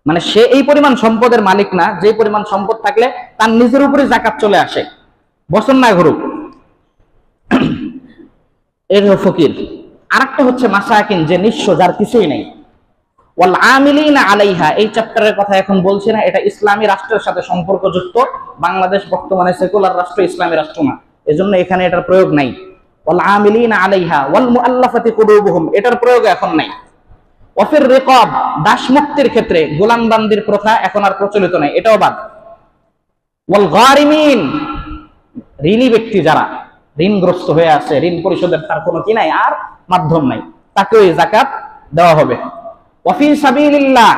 মানে সে এই পরিমাণ সম্পদের মালিক না যে পরিমাণ সম্পদ থাকলে তার নিজের উপরে জাকাত চলে আসে, বছর না ঘুরুক, এর ফকির। আরেকটা হচ্ছে মাসাকিন, যে নিঃস্ব, যার কিছুই নেই। ওয়াল আমিলিনা আলাইহা, এই চ্যাপ্টারের কথা এখন বলছি না, এটা ইসলামী রাষ্ট্রের সাথে সম্পর্কযুক্ত। বাংলাদেশ বর্তমানে সেকুলার রাষ্ট্র, ইসলামী রাষ্ট্র না, এজন্য এখানে এটার প্রয়োগ নাই। ওয়াল আমিলিনা আলাইহা ওয়াল মুআল্লাফাতি কুলুবুহুম, এটার প্রয়োগ এখন নাই। ওয়াফির রিকাব, দাস মুক্তির ক্ষেত্রে গোলামবান্দির প্রথা এখন আর প্রচলিত নাই, এটাও বাদ। ওয়াল গারিমিন, ঋণী ব্যক্তি যারা ঋণগ্রস্ত হয়ে আছে, ঋণ পরিশোধের তার কোনো কি নাই আর মাধ্যম নাই, তাকেও এই যাকাত দেওয়া হবে। ওয়াফি সাবিলিল্লাহ,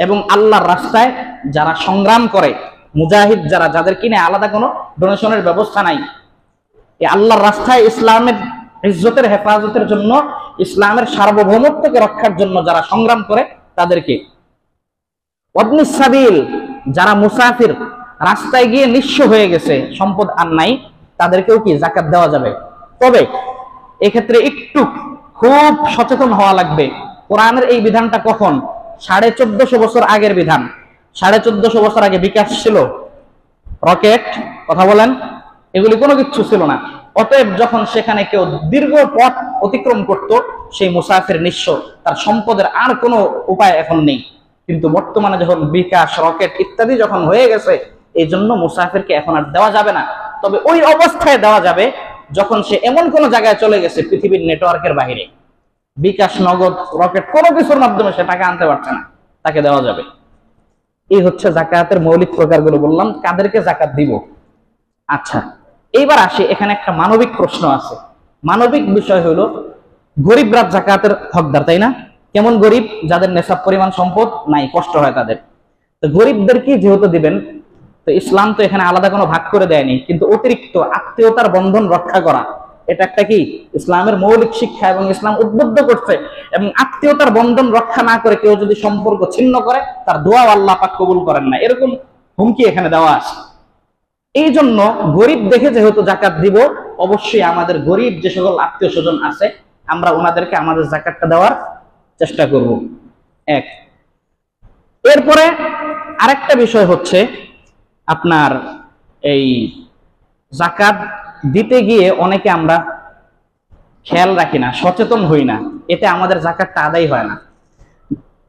এবং আল্লাহর রাস্তায় যারা সংগ্রাম করে, মুজাহিদ যারা, যাদের কিনে আলাদা কোনো ডোনেশনের ব্যবস্থা নাই, এই আল্লাহর রাস্তায় ইসলামের ইজ্জতের হেফাজতের জন্য, ইসলামের সার্বভৌমত্বকে রক্ষার জন্য যারা সংগ্রাম করে তাদেরকে। ওয়াবনিস সাবিল, যারা মুসাফির, রাস্তায় গিয়ে নিঃস্ব হয়ে গেছে, সম্পদ আর নাই, তাদেরকেও কি যাকাত দেওয়া যাবে। তবে এক্ষেত্রে একটু খুব সচেতন হওয়া লাগবে। কোরআনের এই বিধানটা কখন? 1450 বছর আগের বিধান। 1450 বছর আগে বিকাশ ছিল, রকেট, কথা বলেন, এগুলি কোনো কিছু ছিল না। অতএব যখন সেখানে কেউ দীর্ঘ পথ অতিক্রম করত, সেই মুসাফির নিঃস্ব, তার সম্পদের আর কোনো উপায় এখন নেই। কিন্তু বর্তমানে যখন বিকাশ, রকেট ইত্যাদি যখন হয়ে গেছে, এই জন্য মুসাফিরকে এখন আর দেওয়া যাবে না। তবে ওই অবস্থায় দেওয়া যাবে যখন সে এমন কোন জায়গায় চলে গেছে পৃথিবীর নেটওয়ার্কের বাইরে, বিকাশ, নগদ, রকেট কোনো কিছুর মাধ্যমে সে টাকা আনতে পারছে না, তাকে দেওয়া যাবে। এই হচ্ছে যাকাতের মৌলিক প্রকারগুলো বললাম, কাদেরকে যাকাত দিব। আচ্ছা, এইবার আসি, এখানে একটা মানবিক প্রশ্ন আছে। মানবিক বিষয় হলো, গরিবরা যাকাতের হকদার, তাই না? কেমন গরিব? যাদের নেশাব পরিমাণ সম্পদ নাই, কষ্ট হয় তাদের। তো গরিবদেরকে যেহেতু দিবেন, তো ইসলাম তো এখানে আলাদা কোনো ভাগ করে দেয়নি, কিন্তু অতিরিক্ত আত্মীয়তার বন্ধন রক্ষা করা, এটা একটা কি ইসলামের মৌলিক শিক্ষা, এবং ইসলাম উদ্বুদ্ধ করছে। এবং আত্মীয়তার বন্ধন রক্ষা না করে কেউ যদি সম্পর্ক ছিন্ন করে, তার দোয়া আল্লাহ পাক কবুল করেন না, এরকম হুমকি এখানে দেওয়া আছে। এই জন্য গরিব দেখে যেহেতু যাকাত দিব, অবশ্যই আমাদের গরিব যে সকল আত্মীয় স্বজন আছে, আমরা ওনাদেরকে আমাদের যাকাতটা দেওয়ার চেষ্টা করব। এক, এরপরে আরেকটা বিষয় হচ্ছে, আপনার এই যাকাত দিতে গিয়ে অনেকে আমরা খেয়াল রাখি না, সচেতন হই না, এতে আমাদের যাকাতটা আদায় হয় না।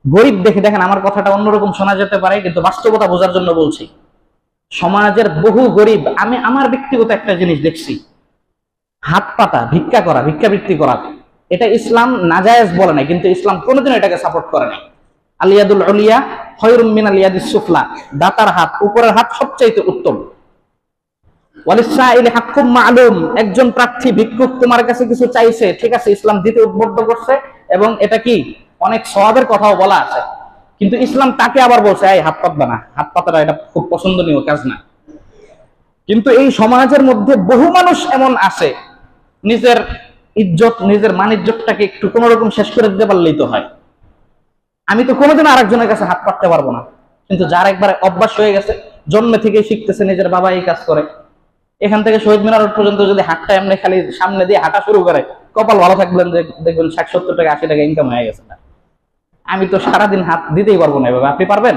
গরিব দেখে, দেখেন আমার কথাটা অন্যরকম শোনা যেতে পারে, কিন্তু বাস্তবতা বোঝার জন্য বলছি। সমাজের বহু গরিব, আমি আমার ব্যক্তিগত একটা জিনিস দেখছি, হাত পাতা, ভিক্ষা করা, ভিক্ষাবৃত্তি করা, এটা ইসলাম নাজায়েজ বলে নাই, কিন্তু ইসলাম কোনোদিন এটাকে সাপোর্ট করে নাই। আলিয়াদুল উলিয়া খায়রুম মিনাল ইয়াদিস সুফলা, দাতার হাত, উপরের হাত সবচাইতে উত্তম। ওয়ালিসাইলি হাক্কুম মা'লুম, একজন প্রার্থী ভিক্ষুক তোমার কাছে কিছু চাইছে, ঠিক আছে, ইসলাম দিতে উদ্বুদ্ধ করছে, এবং এটা কি অনেক সওয়াবের কথাও বলা আছে, কিন্তু ইসলাম তাকে আবার বলছে, এই হাত পাতবা না, হাত পাতাটা এটা খুব পছন্দনীয় কাজ না। কিন্তু এই সমাজের মধ্যে বহু মানুষ এমন আছে, নিজের ইজ্জত, নিজের মানিজ্জতটাকে একটু কোন রকম শেষ করে দিতে পারলেই তো হয়, আমি তো কোনোদিন আরেকজনের কাছে হাত পাততে পারবো না। কিন্তু যার একবার অভ্যাস হয়ে গেছে, জন্ম থেকে শিখতেছে, নিজের বাবা এই কাজ করে, এখান থেকে শহীদ মিনার পর্যন্ত যদি হাতটা এমনি খালি সামনে দিয়ে হাঁটা শুরু করে, কপাল ভালো থাকবেন, দেখবেন 60-70 টাকা 80 টাকা ইনকাম হয়ে গেছে। আমি তো সারাদিন হাত দিতেই পারবো না, এভাবে আপনি পারবেন?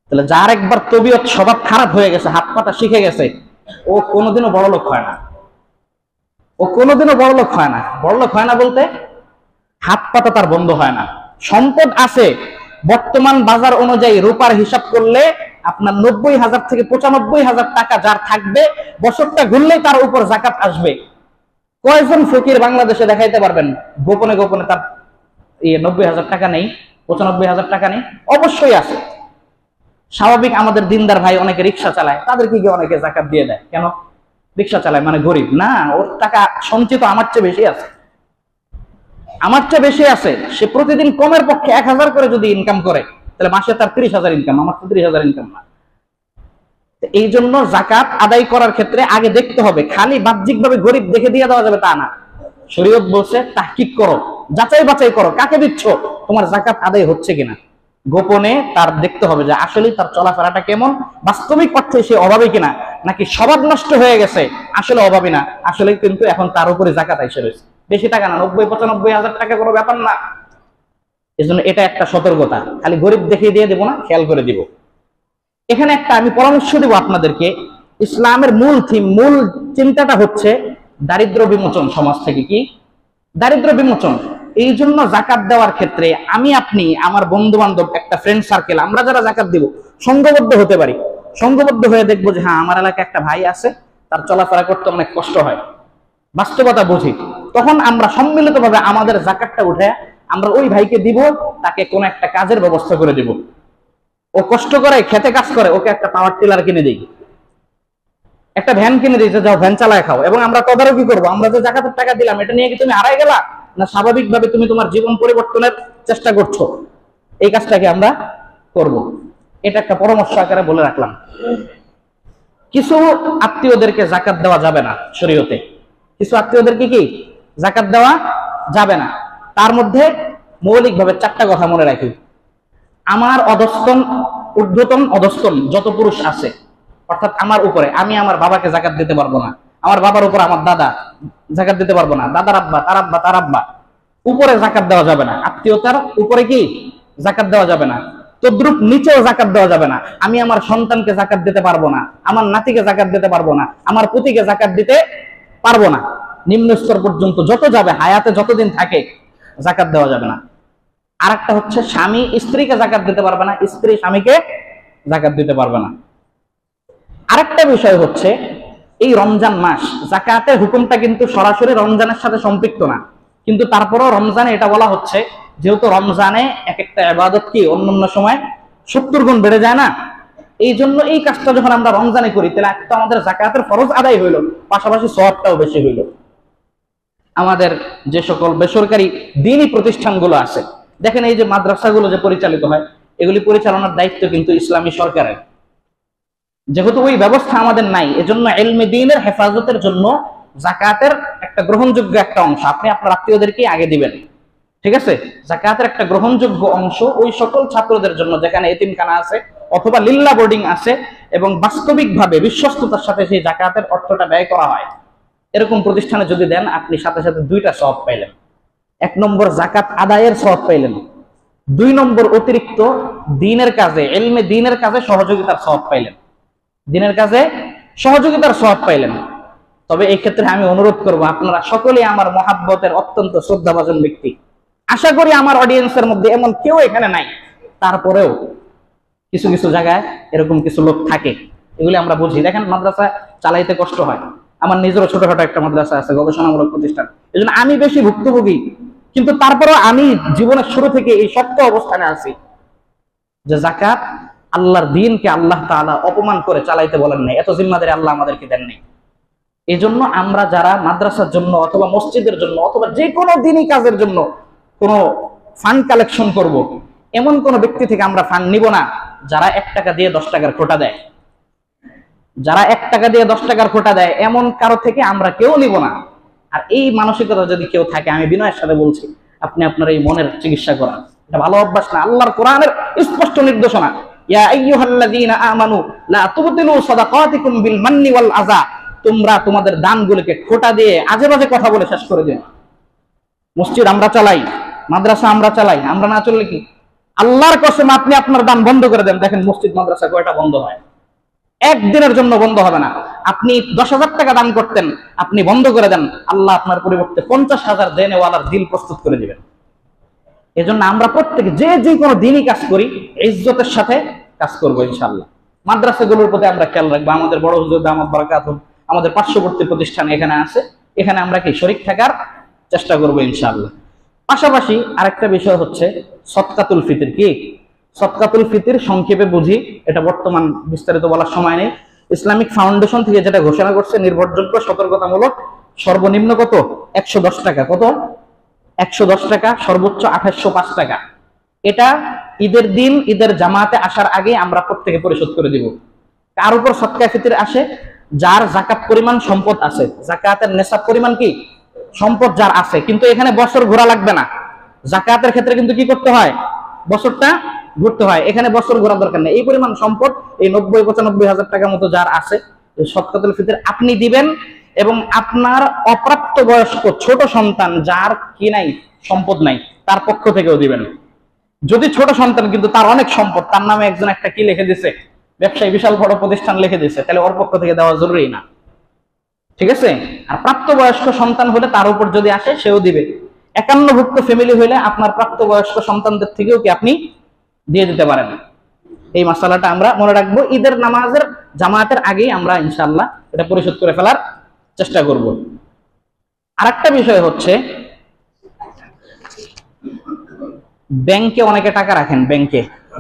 তাহলে যার একবার তবিয়ত স্বভাব খারাপ হয়ে গেছে, হাত পাতা শিখে গেছে, ও কোনোদিনও বড় লোক হয় না, ও কোনোদিনও বড় লোক হয় না। বড় লোক হয় না বলতে, হাত পাতা তার বন্ধ হয় না। সম্পদ আছে, বর্তমান বাজার অনুযায়ী রূপার হিসাব করলে আপনার 90,000 থেকে 95,000 টাকা যার থাকবে, বছরটা ঘুরলেই তার উপর যাকাত আসবে। কয়জন ফকির বাংলাদেশে দেখাইতে পারবেন গোপনে গোপনে তার 90,000 টাকা নেই, 95,000 টাকা নেই? অবশ্যই আছে। স্বাভাবিক, আমাদের দিনদার ভাই অনেকে রিক্সা চালায়, তাদেরকে গিয়ে অনেকে যাকাত দিয়ে দেয়। কেন? রিক্সা চালায় মানে গরিব না, ওর টাকা সঞ্চিত আমার চেয়ে বেশি আছে, আমার চেয়ে বেশি আছে। সে প্রতিদিন কমের পক্ষে 1000 করে যদি ইনকাম করে, তাহলে মাসে তার 30,000 ইনকাম, আমার তো 30,000 ইনকাম না। এই জন্য যাকাত আদায় করার ক্ষেত্রে আগে দেখতে হবে, খালি বাহ্যিক ভাবে গরিব দেখে দিয়ে দেওয়া যাবে তা না। শরীয়ত বলছে তাহকিক করো, যাচাই বাছাই করো, কাকে দিচ্ছ, তোমার যাকাত আদায় হচ্ছে কিনা। গোপনে তার দেখতে হবে যে আসলে তার চলাফেরাটা কেমন, বাস্তবিক অর্থে সে অভাবী কিনা, নাকি স্বভাব নষ্ট হয়ে গেছে, আসলে অভাবী না, আসলে কিন্তু এখন তার উপরে জাকাত এসে রয়েছে। বেশি টাকা না, 90-95 হাজার টাকা কোনো ব্যাপার না। এজন্য এটা একটা সতর্কতা, খালি গরিব দেখিয়ে দিয়ে দেবো না, খেয়াল করে দিব। এখানে একটা আমি পরামর্শ দিব আপনাদেরকে। ইসলামের মূল থিম, মূল চিন্তাটা হচ্ছে দারিদ্র বিমোচন। সমাজ থেকে কি দারিদ্র বিমোচন। এই জন্য জাকাত দেওয়ার ক্ষেত্রে আমি, আপনি, আমার বন্ধু বান্ধব, একটা ফ্রেন্ড সার্কেল, আমরা যারা জাকাত দিব সংঘবদ্ধ হতে পারি। সংঘবদ্ধ হয়ে দেখবো যে হ্যাঁ, আমার এলাকায় একটা ভাই আছে, তার চলাফেরা করতে অনেক কষ্ট হয়, বাস্তবতা বুঝি, তখন আমরা সম্মিলিতভাবে আমাদের জাকাতটা উঠে আমরা ওই ভাইকে দিব, তাকে কোন একটা কাজের ব্যবস্থা করে দিব। ও কষ্ট করে, খেতে কাজ করে, ওকে একটা পাওয়ার টিলার কিনে দিই, একটা ভ্যান কিনে দিই, যে যাও ভ্যান চালায় খাও। এবং আমরা তদারকি করবো, আমরা যে জাকাতের টাকা দিলাম এটা নিয়ে কি তুমি হারাই গেলা, না স্বাভাবিকভাবে তুমি তোমার জীবন পরিবর্তনের চেষ্টা করছো, এই কাজটাকে আমরা করব। এটা একটা পরামর্শ আকারে বলে রাখলাম। কিছু আত্মীয়দেরকে জাকাত দেওয়া যাবে না শরীয়তে, কিছু আত্মীয়দেরকে কি জাকাত দেওয়া যাবে না। তার মধ্যে মৌলিকভাবে 4টা কথা মনে রাখি। আমার অধস্তন, ঊর্ধ্বতন, অধস্তন যত পুরুষ আছে, অর্থাৎ আমার উপরে, আমি আমার বাবাকে জাকাত দিতে পারবো না, আমার বাবার উপর আমার দাদা জাকাত দিতে পারবো না, দাদার আব্বা, তার আব্বা, তার আব্বা, উপরে জাকাত দেওয়া যাবে না। আত্মীয়তার উপরে কি জাকাত দেওয়া যাবে না। তদ্রুপ নিচেও জাকাত দেওয়া যাবে না। আমি আমার সন্তানকে জাকাত দিতে পারবো না, আমার নাতিকে জাকাত দিতে পারবো না, আমার পুতিকে জাকাত দিতে পারবো না। নিম্ন স্তর পর্যন্ত যত যাবে, হায়াতে যতদিন থাকে জাকাত দেওয়া যাবে না। আরেকটা হচ্ছে স্বামী স্ত্রীকে জাকাত দিতে পারবে না, স্ত্রী স্বামীকে জাকাত দিতে পারবে না। আরেকটা বিষয় হচ্ছে এই রমজান মাস, জাকাতের হুকুমটা কিন্তু সরাসরি রমজানের সাথে সম্পৃক্ত না, কিন্তু তারপরেও রমজানে এটা বলা হচ্ছে, যেহেতু রমজানে এক একটা ইবাদত কি অন্যান্য সময় 70 গুণ বেড়ে যায় না, এই জন্য এই কাজটা যখন আমরা রমজানে করি, তাহলে একটা আমাদের জাকাতের ফরজ আদায় হইল, পাশাপাশি সওয়াবটাও বেশি হইল। আমাদের যে সকল বেসরকারি দ্বীনি প্রতিষ্ঠানগুলো আছে, দেখেন এই যে মাদ্রাসাগুলো যে পরিচালিত হয়, এগুলি পরিচালনার দায়িত্ব কিন্তু ইসলামী সরকারের। যেহেতু ওই ব্যবস্থা আমাদের নাই, এজন্য ইলমে দ্বীনের হেফাজতের জন্য জাকাতের একটা গ্রহণযোগ্য একটা অংশ আপনি আপনার আত্মীয়দেরকে আগে দিবেন। ঠিক আছে, জাকাতের একটা গ্রহণযোগ্য অংশ ওই সকল ছাত্রদের জন্য যেখানে এতিমখানা আছে অথবা লিল্লা বোর্ডিং আছে এবং বাস্তবিকভাবে বিশ্বস্ততার সাথে সেই জাকাতের অর্থটা ব্যয় করা হয়, এরকম প্রতিষ্ঠানে যদি দেন, আপনি সাথে সাথে 2টা সওয়াব পাইলেন। 1 নম্বর জাকাত আদায়ের সওয়াব পাইলেন, 2 নম্বর অতিরিক্ত দ্বীনের কাজে, ইলমে দ্বীনের কাজে সহযোগিতার সওয়াব পাইলেন, দ্বীনের কাজে সহযোগিতার সওয়াব পাইলেন। তবে এই ক্ষেত্রে আমি অনুরোধ করব, আপনারা সকলেই আমার মহাব্বতের অত্যন্ত শ্রদ্ধাভাজন ব্যক্তি, আশা করি আমার অডিয়েন্সের মধ্যে এমন কেউ এখানে নাই, তারপরেও কিছু কিছু জায়গায় এরকম কিছু লোক থাকে, এগুলি আমরা বুঝি। দেখেন মাদ্রাসা চালাইতে কষ্ট হয়, আমার নিজেরও ছোটখাটো একটা মাদ্রাসা আছে, গবেষণামূলক প্রতিষ্ঠান, এই জন্য আমি বেশি ভুক্তভোগী, কিন্তু তারপরেও আমি জীবনের শুরু থেকে এই শক্ত অবস্থানে আছি যে জাকাত আল্লাহর দ্বীনকে আল্লাহ তাআলা অপমান করে চালাইতে বলেন নাই, এত জিম্মাদারি আল্লাহ আমাদেরকে দেন নাই। এই জন্য আমরা যারা মাদ্রাসার জন্য অথবা মসজিদের জন্য অথবা যে কোনো দ্বীনি কাজের জন্য কোনো ফান্ড কালেকশন করব, এমন কোন ব্যক্তি থেকে আমরা ফান্ড নিব না যারা 1 টাকা দিয়ে 10 টাকার খোটা দেয়। যারা 1 টাকা দিয়ে 10 টাকার খোটা দেয়, এমন কারো থেকে আমরা কেউ নিব না। আর এই মানসিকতা যদি কেউ থাকে, আমি বিনয়ের সাথে বলছি, আপনি আপনার এই মনের চিকিৎসা করান, এটা ভালো অভ্যাস না। আল্লাহর কোরআনের স্পষ্ট নির্দেশনা, ইয়া আইয়ুহাল্লাযীনা আমানু লা তুবতিলু সাদাকাতিকুম বিল মান্নি ওয়াল আযা, তোমরা তোমাদের দানগুলোকে খোটা দিয়ে আজে বাজে কথা বলে শেষ করে দিও। মসজিদ আমরা চালাই, মাদ্রাসা আমরা চালাই, আমরা না চললে কি আল্লাহর কসম আপনি আপনার দান বন্ধ করে দেন, দেখেন মসজিদ মাদ্রাসা কয়টা বন্ধ হয়। একদিনের জন্য বন্ধ হবে না। আপনি 10,000 টাকা দান করতেন, আপনি বন্ধ করে দেন, আল্লাহ আপনার পরিবর্তে 50,000 দেনেওয়ালার দিল প্রস্তুত করে দিবেন। এজন্য আমরা প্রত্যেকে যে কোনো দিনই কাজ করি, ইজ্জতের সাথে কাজ করবো ইনশাআল্লাহ। মাদ্রাসাগুলোর প্রতি আমরা খেয়াল রাখবো। আমাদের বড় হুজুর দামাত বারাকাতুহু আমাদের পার্শ্ববর্তী প্রতিষ্ঠান এখানে আছে, এখানে আমরা কি শরীক থাকার চেষ্টা করবো ইনশাআল্লাহ। পাশাপাশি আরেকটা বিষয় হচ্ছে সদকাতুল ফিতর। কি সদকাতুল ফিতর সংক্ষেপে বুঝি, এটা বর্তমান বিস্তারিত বলার সময় নেই। ইসলামিক ফাউন্ডেশন থেকে যেটা ঘোষণা করছে নির্ভরযোগ্য সতর্কতামূলক, সর্বনিম্ন কত 110 টাকা, কত 110 টাকা, সর্বোচ্চ 2805 টাকা। এটা ঈদের দিন, ঈদের জামাতে আসার আগে আমরা প্রত্যেকে পরিশোধ করে দিব। কার উপর সদকা ফিতর আসে? যার জাকাত পরিমাণ সম্পদ আছে, জাকাতের নেশাব পরিমাণ কি সম্পদ যার আছে। কিন্তু এখানে বছর ঘোরা লাগবে না, জাকাতের ক্ষেত্রে কিন্তু কি করতে হয়, বছরটা ঘুরতে হয়, এখানে বছর ঘোরার দরকার নেই। এই পরিমাণ সম্পদ এই 90-95 হাজার টাকার মতো যার আছে, সদকাতুল ফিতর আপনি দিবেন, এবং আপনার অপ্রাপ্ত বয়স্ক ছোট সন্তান যার কি নাই, সম্পদ নাই, তার পক্ষ থেকেও দিবেন। যদি ছোট সন্তান কিন্তু তার অনেক সম্পদ, তার নামে একজন একটা কি লিখে দিছে, ব্যবসায়ী বিশাল বড় প্রতিষ্ঠান লিখে দিছে, তাহলে ওর পক্ষ থেকে দেওয়া জরুরি না, ঠিক আছে? আর প্রাপ্তবয়স্ক সন্তান হলে তার উপর যদি আসে সেও দিবে। একান্নভুক্ত ফ্যামিলি হলে আপনার প্রাপ্তবয়স্ক সন্তানদের থেকেও কি আপনি দিয়ে দিতে পারেন। এই মাসালাটা আমরা মনে রাখবো। ঈদের নামাজের জামাতের আগেই আমরা ইনশাআল্লাহ এটা পরিশোধ করে ফেলার চেষ্টা করব। আরেকটা বিষয় হচ্ছে, ব্যাংকে অনেকে টাকা রাখেন,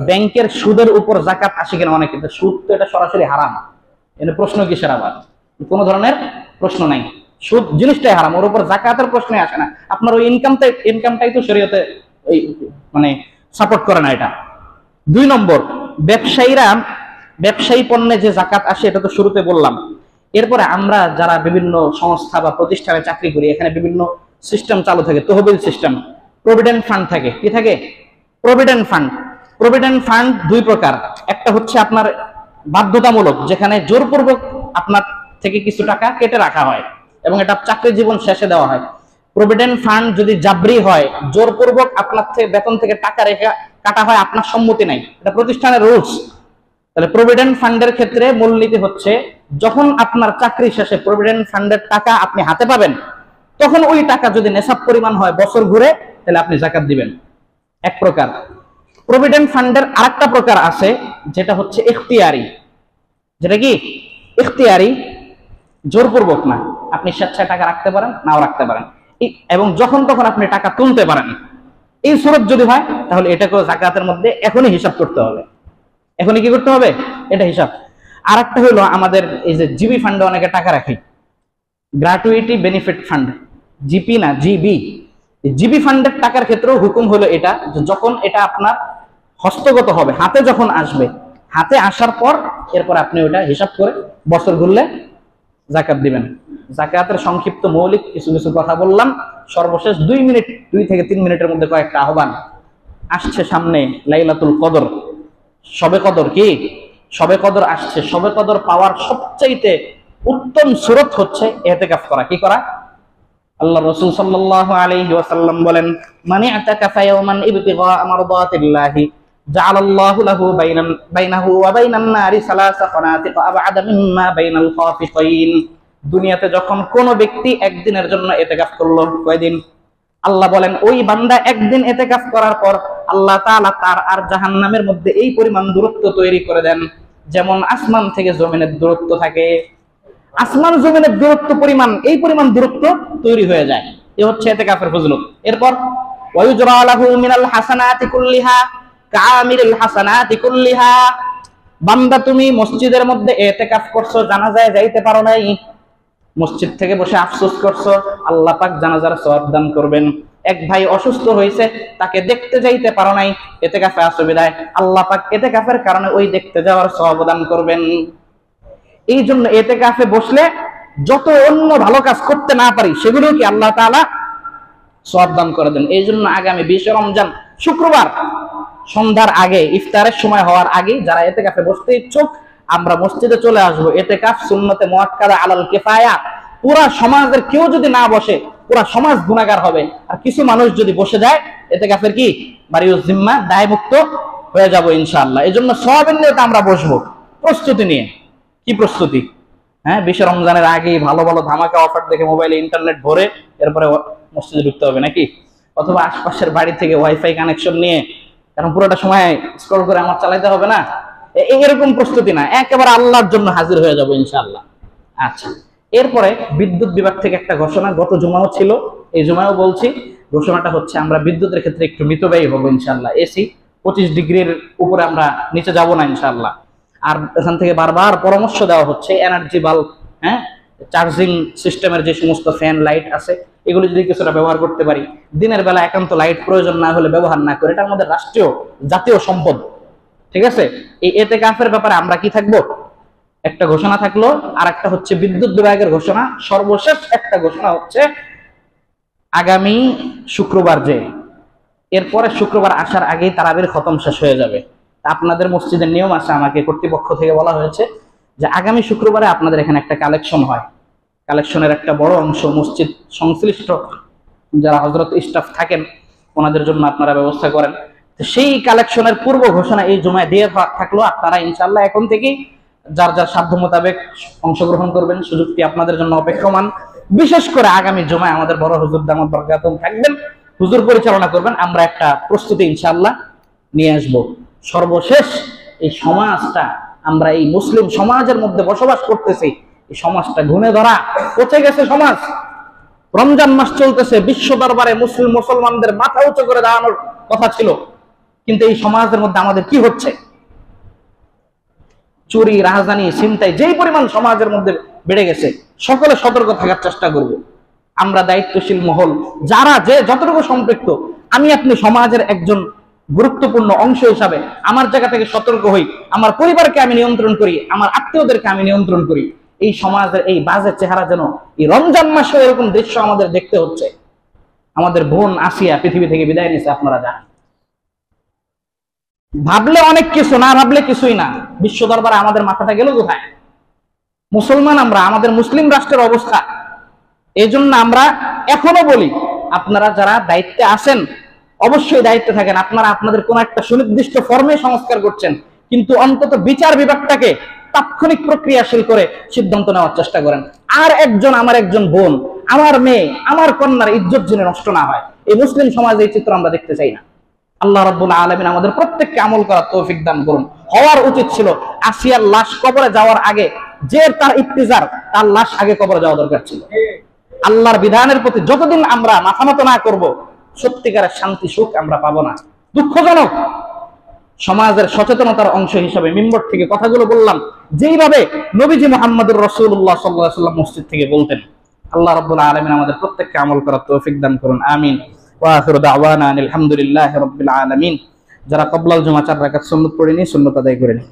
ব্যাংকের সুদের উপর জাকাত আসে কিনা অনেকে, সুদ তো এটা সরাসরি হারাম, এর প্রশ্ন কিসের আবার? কোনো ধরনের প্রশ্ন নাই, সুদ জিনিসটাই হারাম, ওর উপর জাকাতের প্রশ্নই আসে না। আপনার ওই ইনকামটাই তো শরীয়তে ওই মানে সাপোর্ট করে না এটা। 2 নম্বর, ব্যবসায়ী পণ্যে যে জাকাত আসে এটা তো শুরুতে বললাম। এরপরে আমরা যারা বিভিন্ন সংস্থা বা প্রতিষ্ঠানে চাকরি করি, এখানে বিভিন্ন সিস্টেম চালু থাকে, তহবিল সিস্টেম, প্রভিডেন্ট ফান্ড থাকে। কি থাকে? প্রভিডেন্ট ফান্ড 2 প্রকার। একটা হচ্ছে আপনার বাধ্যতামূলক, যেখানে জোরপূর্বক আপনার থেকে কিছু টাকা কেটে রাখা হয় এবং এটা চাকরি জীবন শেষে দেওয়া হয়। প্রভিডেন্ট ফান্ড যদি জাবরি হয়, জোরপূর্বক আপনার থেকে বেতন থেকে টাকা রেখে কাটা হয়, আপনার সম্মতি নাই, এটা প্রতিষ্ঠানের রুলস। তাহলে প্রভিডেন্ট ফান্ডের ক্ষেত্রে মূলনীতি হচ্ছে, যখন আপনার চাকরি শেষে প্রভিডেন্ট ফান্ডের টাকা আপনি হাতে পাবেন, তখন ওই টাকা যদি নেশাব পরিমাণ হয় বছর ঘুরে, তাহলে আপনি জাকাত দিবেন। এক প্রকার। প্রভিডেন্ট ফান্ডের আরেকটা প্রকার আছে, যেটা হচ্ছে ইখতিয়ারি। যেটা কি? ইখতিয়ারি, জোরপূর্বক না, আপনি স্বেচ্ছায় টাকা রাখতে পারেন, নাও রাখতে পারেন, এবং যখন তখন আপনি টাকা তুলতে পারেন। এই সুরত যদি হয়, তাহলে এটাকেও জাকাতের মধ্যে এখনই হিসাব করতে হবে। এখনই কি করতে হবে? এটা হিসাব। আর একটা হলো আমাদের এই যে জিবি ফান্ডে অনেকে টাকা রাখে, গ্র্যাচুইটি বেনিফিট ফান্ড, জিপি না জিবি। জিবি ফান্ডের টাকার ক্ষেত্রেও হুকুম হলো এটা, যখন এটা আপনার হস্তগত হবে, হাতে যখন আসবে, হাতে আসার পর এরপর আপনি ওটা হিসাব করে বছর ঘুরলে জাকাত দিবেন। জাকাতের সংক্ষিপ্ত মৌলিক কিছু কিছু কথা বললাম। সর্বশেষ 2 থেকে 3 মিনিটের মধ্যে কয়েকটা আহ্বান আসছে সামনে। লাইলাতুল কদর, শবে কদর। কি? শবে কদর আসছে। শবে কদর পাওয়ার সবচাইতে উত্তম সূরত হচ্ছে ইতিকাফ করা। কি করা? আল্লাহ রাসূল সাল্লাল্লাহু আলাইহি ওয়াসাল্লাম বলেন, মানি আতাকাফা ইয়াওমান ইবতিগা মারদাতিল্লাহি জাআলাল্লাহু লাহু বাইনাহু ওয়া বাইনান নারি সালাসা ফানাতিকা আবআদা মিম্মা বাইনাল খাফিকাইন। দুনিয়াতে যখন কোন ব্যক্তি একদিনের জন্য ইতিকাফ করলো, কয়দিন? আল্লাহ বলেন ওই বান্দা একদিন ইতিকাফ করার পর আল্লাহ তাআলা তার আর জাহান্নামের মধ্যে এই পরিমাণ দূরত্ব তৈরি করে দেন, যেমন আসমান থেকে জমিনের দূরত্ব থাকে। আসমান জমিনের দূরত্ব পরিমাণ, এই পরিমাণ দূরত্ব তৈরি হয়ে যায়। এ হচ্ছে ইতিকাফের ফজিলত। এরপর ওয়ায়ুজরা লাহু মিনাল হাসানাতি কুল্লিহা কামিলুল হাসানাতি কুল্লিহা। বান্দা তুমি মসজিদের মধ্যে ইতিকাফ করছো, জানাজায় যাইতে পারো নাই, মসজিদ থেকে বসে আফসোস করছো, আল্লাহ পাক জানাজার সওয়াব দান করবেন। এক ভাই অসুস্থ হয়েছে, তাকে দেখতে যাইতে পারো নাই, ইতিকাফে আছো বিদায়, আল্লাহ পাক ইতিকাফের কারণে ওই দেখতে যাওয়ার সওয়াব দান করবেন। এই জন্য ইতিকাফে বসলে যত অন্য ভালো কাজ করতে না পারি সেগুলো কি আল্লাহ তাআলা সওয়াব দান করে দেন। এই জন্য আগামী 20 রমজান শুক্রবার সন্ধ্যার আগে, ইফতারের সময় হওয়ার আগে যারা ইতিকাফে বসতে ইচ্ছুক, আমরা মসজিদে চলে আসবো। ইতিকাফ সুন্নতে মুআক্কাদা আলাল কিফায়া। পুরা সমাজের কেউ যদি না বসে, পুরা সমাজ গুনাহগার হবে। আর কিছু মানুষ যদি বসে যায়, ইতিকাফের কি বারিউজ জিম্মা, দায়মুক্ত হয়ে যাব ইনশাআল্লাহ। এই জন্য সওয়াবের নিয়তে আমরা বসবো, প্রস্তুতি নিয়ে। কি প্রস্তুতি? হ্যাঁ, 20 রমজানের আগে ভালো ভালো ধামাকা অফার দেখে মোবাইলে ইন্টারনেট ভরে এরপরে মসজিদে ঢুকতে হবে নাকি? অথবা আশপাশের বাড়ি থেকে ওয়াইফাই কানেকশন নিয়ে, কারণ পুরোটা সময় স্ক্রল করে আমার চালাতে হবে না, এরকম প্রস্তুতি না, একেবারে আল্লাহর জন্য হাজির হয়ে যাবো ইনশাআল্লাহ। আচ্ছা, এরপরে বিদ্যুৎ বিভাগ থেকে একটা ঘোষণা গত জুমাও ছিল, এই জুমাও বলছি। ঘোষণাটা হচ্ছে আমরা বিদ্যুতের ক্ষেত্রে একটু মিতব্যয়ী হবো ইনশাআল্লাহ। এসি 25 ডিগ্রির উপরে আমরা নিচে যাব না ইনশাআল্লাহ। আর এখান থেকে বারবার পরামর্শ দেওয়া হচ্ছে এনার্জি বাল্ব, হ্যাঁ, চার্জিং সিস্টেমের যে সমস্ত ফ্যান লাইট আছে, এগুলো যদি কিছুটা ব্যবহার করতে পারি, দিনের বেলা একান্ত লাইট প্রয়োজন না হলে ব্যবহার না করে, এটা আমাদের রাষ্ট্রীয় জাতীয় সম্পদ। ঠিক আছে? এই ইতিকাফের ব্যাপারে আমরা কি থাকবো? একটা ঘোষণা থাকলো। আর একটা হচ্ছে বিদ্যুৎ বিভাগের ঘোষণা। সর্বশেষ একটা ঘোষণা হচ্ছে, আগামী শুক্রবার যে এরপরে শুক্রবার আসার আগেই তারাবির খতম শেষ হয়ে যাবে। আপনাদের মসজিদের নিয়ম আছে, আমাকে কর্তৃপক্ষ থেকে বলা হয়েছে যে আগামী শুক্রবারে আপনাদের এখানে একটা কালেকশন হয়। কালেকশনের একটা বড় অংশ মসজিদ সংশ্লিষ্ট যারা হযরত স্টাফ থাকেন ওনাদের জন্য আপনারা ব্যবস্থা করেন। তো সেই কালেকশনের পূর্ব ঘোষণা এই জুমায় দিয়ে থাকলো। আপনারা ইনশাআল্লাহ এখন থেকেই যার যার সাধ্য মোতাবেক অংশগ্রহণ করবেন, সুযোগটি আপনাদের জন্য অপেক্ষমান। বিশেষ করে আগামী জুমায় আমাদের বড় হুজুর দামাত বরকাতুহু থাকবেন, হুজুর পরিচালনা করবেন। আমরা একটা প্রস্তুতি ইনশাআল্লাহ নিয়ে আসব। সর্বশেষ এই সমাজটা, আমরা এই মুসলিম সমাজের মধ্যে বসবাস করতেছি, এই সমাজটা ঘুণে ধরা পচে গেছে সমাজ। রমজান মাস চলতেছে, বিশ্ব দরবারে মুসলমানদের মাথা উঁচু করে দাঁড়ানোর কথা ছিল, কিন্তু এই সমাজের মধ্যে আমাদের কি হচ্ছে? চুরি, রাজধানী, ছিনতাই যেই পরিমাণ সমাজের মধ্যে বেড়ে গেছে, সকলে সতর্ক থাকার চেষ্টা করব। আমরা দায়িত্বশীল মহল যারা যে যতটুকু সম্পৃক্ত, আমি আপনি সমাজের একজন গুরুত্বপূর্ণ অংশ হিসাবে আমার জায়গা থেকে সতর্ক হই, আমার পরিবারকে আমি নিয়ন্ত্রণ করি, আমার আত্মীয়দেরকে আমি নিয়ন্ত্রণ করি। এই সমাজের এই বাজে চেহারা যেন এই রমজান মাসে এরকম দৃশ্য আমাদের দেখতে হচ্ছে। আমাদের বোন আসিয়া পৃথিবী থেকে বিদায় নিছে, আপনারা জানেন। ভাবলে অনেক কিছু, না ভাবলে কিছুই না। বিশ্ব দরবারে আমাদের মাথাটা গেল কোথায়? মুসলমান আমরা, আমাদের মুসলিম রাষ্ট্রের অবস্থা। এই জন্য আমরা এখনো বলি, আপনারা যারা দায়িত্বে আছেন অবশ্যই দায়িত্বে থাকেন। আপনারা আপনাদের কোন একটা সুনির্দিষ্ট ফর্মে সংস্কার করছেন, কিন্তু অন্তত বিচার বিভাগটাকে তাৎক্ষণিক প্রক্রিয়াশীল করে সিদ্ধান্ত নেওয়ার চেষ্টা করেন। আর একজন, আমার একজন বোন, আমার মেয়ে, আমার কন্যার ইজ্জত যেন নষ্ট না হয়, এই মুসলিম সমাজে এই চিত্র আমরা দেখতে চাই না। আল্লাহ রাব্বুল আলামিন আমাদের প্রত্যেককে আমল করার তৌফিক দান করুন। হওয়ার উচিত ছিল আসিয়ার লাশ কবরে যাওয়ার আগে, যে তার ইত্তিজার, তার লাশ আগে কবরে যাওয়া দরকার ছিল। আল্লাহর বিধানের প্রতি যতদিন আমরা মাথা নত না করব, সত্যিকারের শান্তি সুখ আমরা পাবো না। দুঃখজনক। সমাজের সচেতনতার অংশ হিসাবে মিম্বর থেকে কথাগুলো বললাম, যেইভাবে নবীজি মুহাম্মদুর রাসূলুল্লাহ সাল্লাল্লাহু আলাইহি ওয়াসাল্লাম মসজিদ থেকে বলতেন। আল্লাহ রাব্বুল আলামিন আমাদের প্রত্যেককে আমল করার তৌফিক দান করুন, আমিন। ওয়া আখিরু দাওয়ানা আলহামদুলিল্লাহি রাব্বিল আলামিন। যারা ক্বাবলাল জুমা 4 রাকাত সুন্নাত পড়েনি, সুন্নাত আদায় করে নিন।